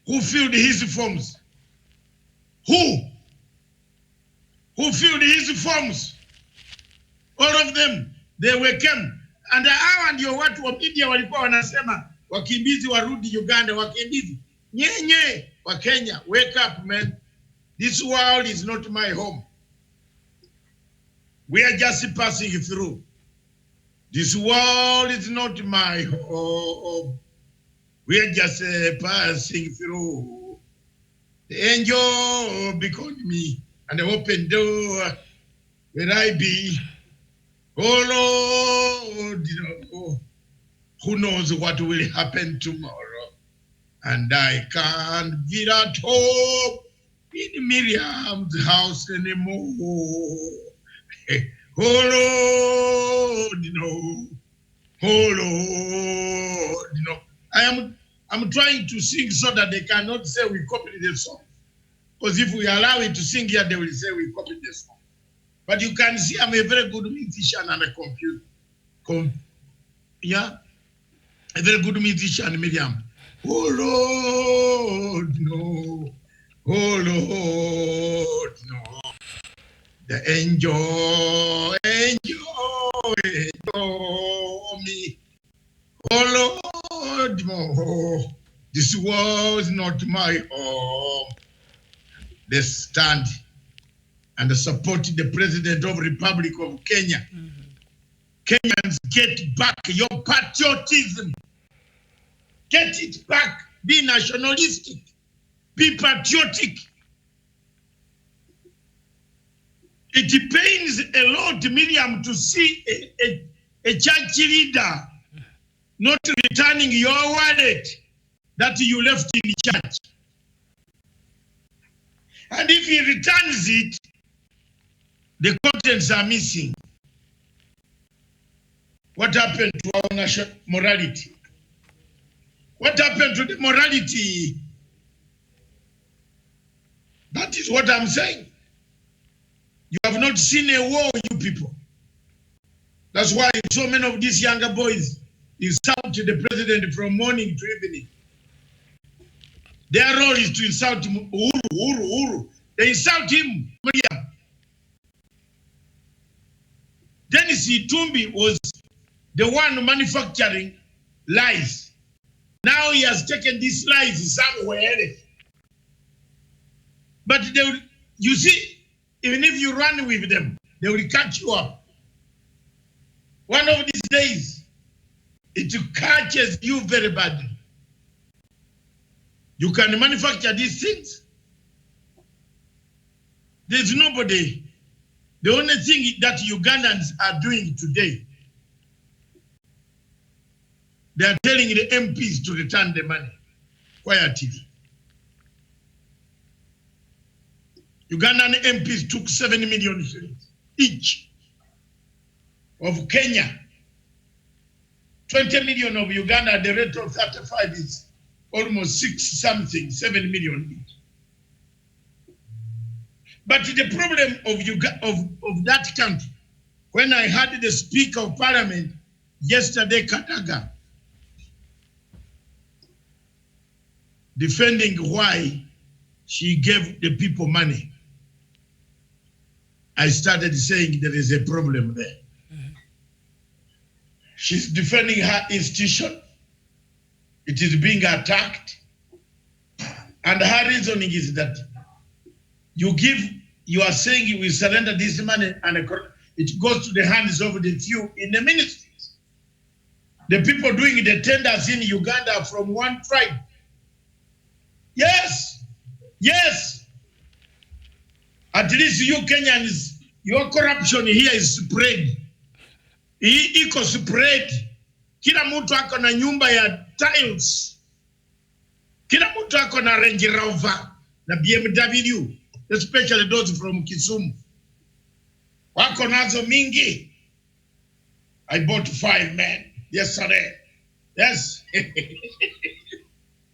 who filled his forms. Who filled his forms? All of them, they were came. And hawa ndio watu wa media walikuwa wanasema wakimbizi warudi Uganda, wakimbizi. Nye wa Kenya, wake up, man. This world is not my home. We are just passing through. This world is not my home. We are just passing through. The angel beckoned me and the open door where I be. Oh Lord, who knows what will happen tomorrow? And I can't get at home in Miriam's house anymore. Oh Lord, oh Lord, I'm trying to sing so that they cannot say we copied the song. Because if we allow it to sing here, they will say we copied the song. But you can see I'm a very good musician and a computer. Yeah? A very good musician, Miriam. Oh Lord, no. Oh Lord, no. The angel me. Oh Lord, no. This was not my home. They stand and support the President of the Republic of Kenya. Kenyans, get back your patriotism. Get it back. Be nationalistic. Be patriotic. It pains a lot, Miriam, to see a church leader not returning your wallet. that you left in church. And if he returns it, the contents are missing. What happened to our national morality? What happened to the morality? That is what I'm saying. You have not seen a war, you people. That's why so many of these younger boys insult the president from morning to evening. Their role is to insult him. Uhuru. They insult him. Dennis Itumbi was the one manufacturing lies. Now he has taken these lies somewhere else. But they will, you see, even if you run with them, they will catch you up. One of these days, it catches you very badly. You can manufacture these things. There's nobody. The only thing that Ugandans are doing today, they are telling the MPs to return the money quietly. Ugandan MPs took 7 million shillings each of Kenya. 20 million of Uganda at the rate of 35 is almost 7 million each. But the problem of that country, when I heard the Speaker of Parliament yesterday, Kataga, defending why she gave the people money, I started saying there is a problem there. She's defending her institution. It is being attacked. And her reasoning is that you are saying you will surrender this money and it goes to the hands of the few in the ministries. The people doing the tenders in Uganda are from one tribe. Yes. At least you Kenyans, your corruption here is spread. Iko spread. Kila mtu ako na nyumba ya tiles. Kila mtu ako na Range Rover na BMW, especially those from Kisumu. Wako nazo mingi. I bought 5 men yesterday. Yes.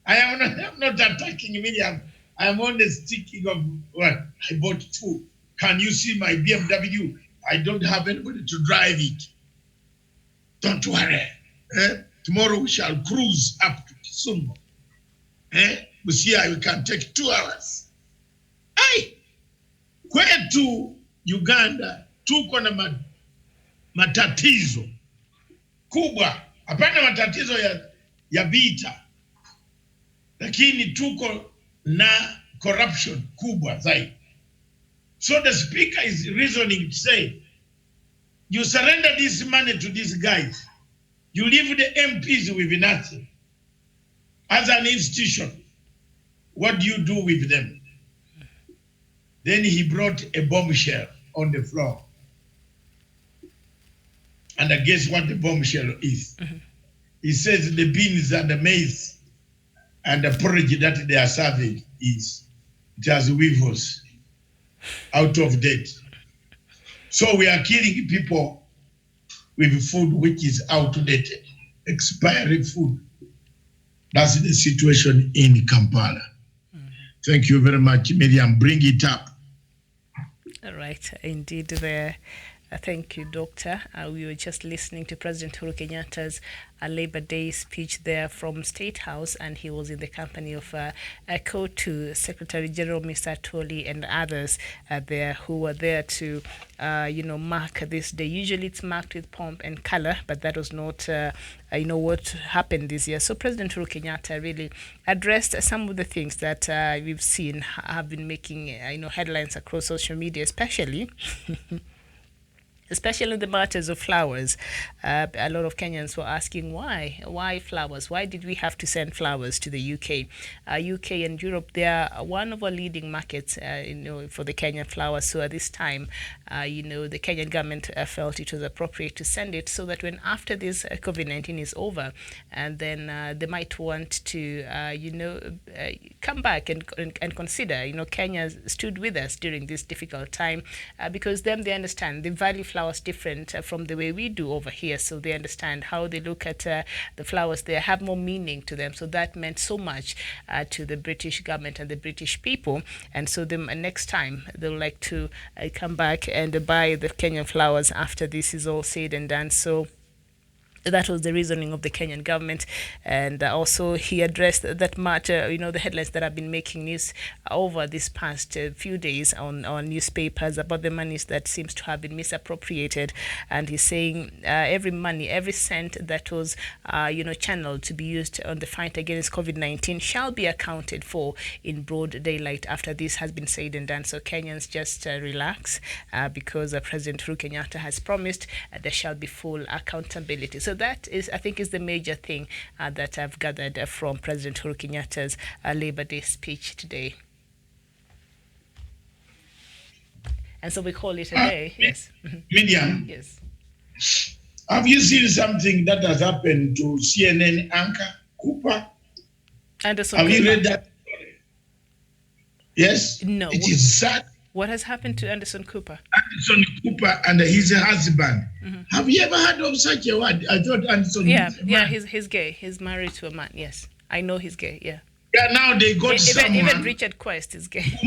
I am not attacking media. I am only speaking of what I bought 2. Can you see my BMW? I don't have anybody to drive it. Don't worry. Tomorrow we shall cruise up to Kisumu. We see how we can take 2 hours. Hey, kwetu Uganda tuko na matatizo kubwa. Hapana matatizo ya vita. Lakini tuko na corruption kubwa zaidi. So the speaker is reasoning to say, you surrender this money to these guys. You leave the MPs with nothing. As an institution, what do you do with them? Then he brought a bombshell on the floor. And I guess what the bombshell is. He says the beans and the maize and the porridge that they are serving is just weevils out of date. So we are killing people with food which is outdated, expiring food. That's the situation in Kampala. Thank you very much, Miriam. Bring it up. All right, indeed there. Thank you, Doctor. We were just listening to President Uhuru Kenyatta's Labor Day speech there from State House, and he was in the company of COTU, Secretary General Mr. Toli, and others there who were there to, mark this day. Usually it's marked with pomp and color, but that was not, what happened this year. So President Uhuru Kenyatta really addressed some of the things that we've seen have been making, headlines across social media, especially especially in the matters of flowers. A lot of Kenyans were asking why flowers? Why did we have to send flowers to the UK? UK and Europe, they are one of our leading markets, for the Kenyan flowers. So at this time, the Kenyan government felt it was appropriate to send it so that when after this COVID-19 is over, and then they might want to, come back and consider, Kenya stood with us during this difficult time, because then they understand they value flowers different from the way we do over here. So they understand how they look at the flowers there have more meaning to them. So that meant so much to the British government and the British people. And so next time they'll like to come back and buy the Kenyan flowers after this is all said and done. So that was the reasoning of the Kenyan government. And also he addressed that matter, the headlines that have been making news over this past few days on newspapers about the monies that seems to have been misappropriated. And he's saying every cent that was, channeled to be used on the fight against COVID-19 shall be accounted for in broad daylight after this has been said and done. So Kenyans just relax because President Uhuru Kenyatta has promised there shall be full accountability. So that is, I think, is the major thing that I've gathered from President Uhuru Kenyatta's Labor Day speech today. And so we call it a day. Yes. Miriam. Yes. Have you seen something that has happened to CNN anchor Cooper? Anderson Have Cooper. you read that? Yes. No. It is sad. What has happened to Anderson Cooper? Anderson Cooper and his husband. Mm-hmm. Have you ever heard of such a word? I thought Anderson. Yeah, he's gay. He's married to a man. Yes, I know he's gay. Yeah. Yeah. Now they got someone. Even Richard Quest is gay.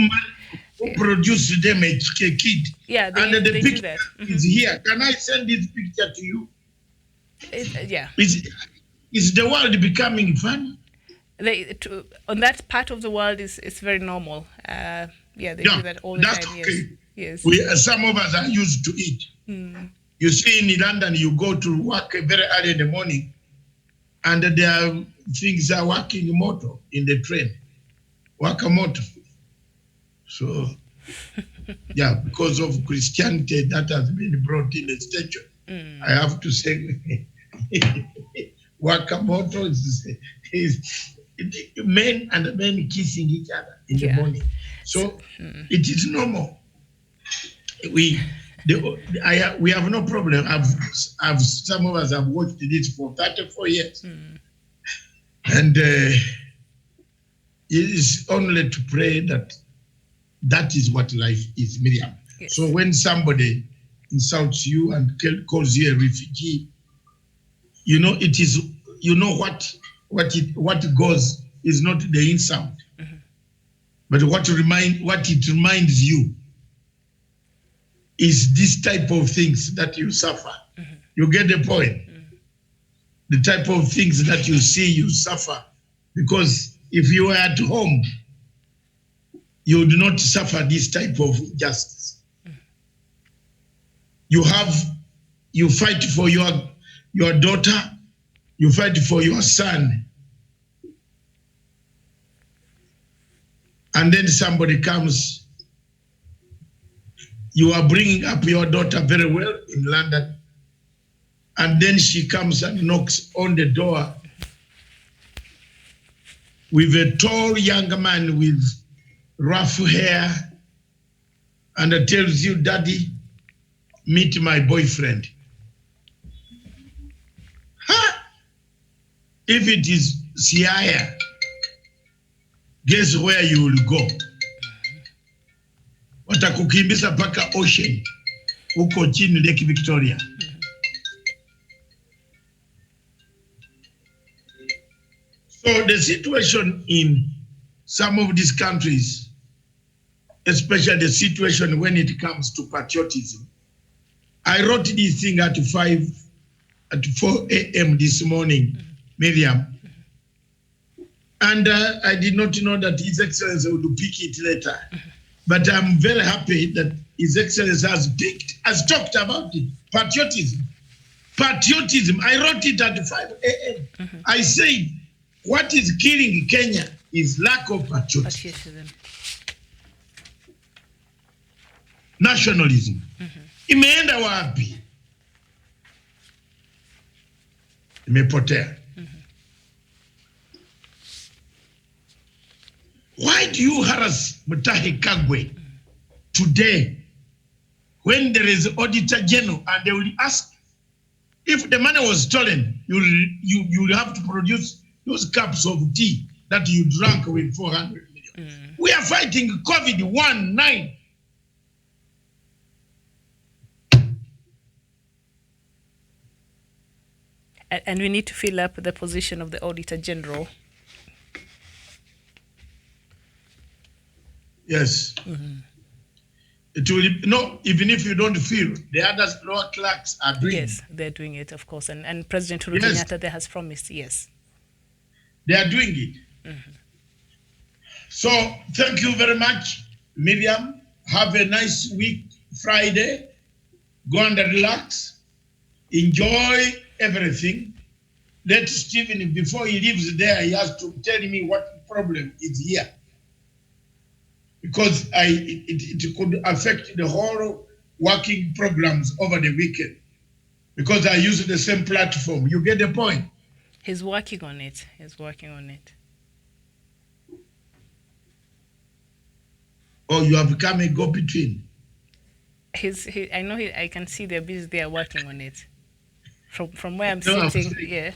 Who produced them a kid. Yeah, they do that. Mm-hmm. Is here. Can I send this picture to you? Yeah. Is the world becoming funny? On that part of the world, it's very normal. They do that all the time. Okay. Yes. Some of us are used to it. Mm. You see, in London, you go to work very early in the morning, and there are things are working motor in the train, work motor. So, because of Christianity that has been brought in the station, I have to say, work motor is men and men kissing each other in the morning. So it is normal. We have no problem. Some of us have watched this for 34 years. And it is only to pray that is what life is, Miriam. Yes. So when somebody insults you and calls you a refugee, it is, what goes is not the insult, but what it reminds you is this type of things that you suffer. You get the point? The type of things that you see you suffer, because if you were at home, you would not suffer this type of injustice. You fight for your daughter, you fight for your son, and then somebody comes. You are bringing up your daughter very well in London, and then she comes and knocks on the door with a tall young man with rough hair, and tells you, "Daddy, meet my boyfriend." If it is Siaya, guess where you will go? Watakukimbiza paka ocean, huko chini Lake Victoria. So the situation in some of these countries, especially the situation when it comes to patriotism. I wrote this thing at 4 a.m. this morning, Miriam. And I did not know that His Excellency would pick it later. But I'm very happy that His Excellency has talked about it. Patriotism. Patriotism. I wrote it at 5 a.m. I said, what is killing Kenya is lack of patriotism. Nationalism. Imeenda wapi? Imepotea. Why do you harass Mutahi Kagwe today when there is Auditor General and they will ask if the money was stolen, you'll have to produce those cups of tea that you drank with 400 million. We are fighting COVID-19. And we need to fill up the position of the Auditor General. Yes. It will, no, even if you don't feel, the other lower clerks are doing Yes, they're doing it, of course. And President Uhuru Kenyatta there has promised, yes. They are doing it. So thank you very much, Miriam. Have a nice week, Friday. Go and relax. Enjoy everything. Let Stephen, before he leaves there, he has to tell me what problem is here. Because it could affect the whole working programs over the weekend. Because I use the same platform. You get the point? He's working on it. He's working on it. Oh, you have become a go-between. I know I can see they're busy there working on it. From where I'm sitting, yeah.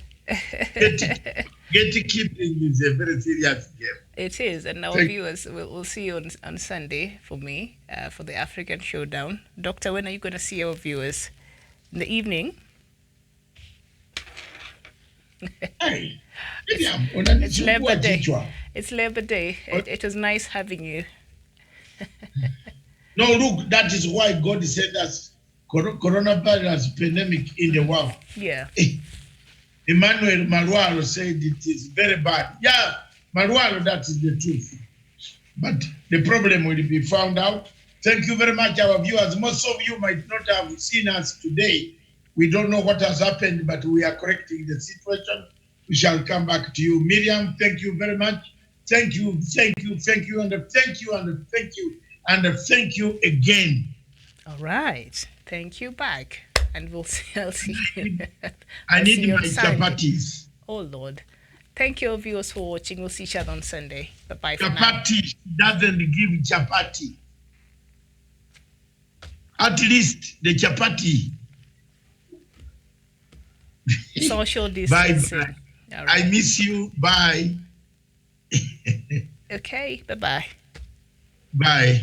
Gatekeeping is a very serious game. It is, and our viewers will see you on Sunday for me, for the African Showdown. Doctor, when are you going to see our viewers? In the evening? Hey, it's Labor Day. It's Labor Day. It was nice having you. No, look, that is why God sent us coronavirus pandemic in the world. Yeah. Emmanuel Marualo said it is very bad. Yeah, Marualo, that is the truth. But the problem will be found out. Thank you very much, our viewers. Most of you might not have seen us today. We don't know what has happened, but we are correcting the situation. We shall come back to you. Miriam, thank you very much. Thank you, thank you, thank you, and thank you, and thank you, and thank you again. All right. Thank you back. And we'll see. I'll see you. I need my chapatis. Oh, Lord. Thank you, viewers, for watching. We'll see each other on Sunday. Bye-bye for now. Chapati doesn't give chapati. At least the chapati. Social distancing. Bye-bye. Right. I miss you. Bye. Okay. Bye-bye. Bye.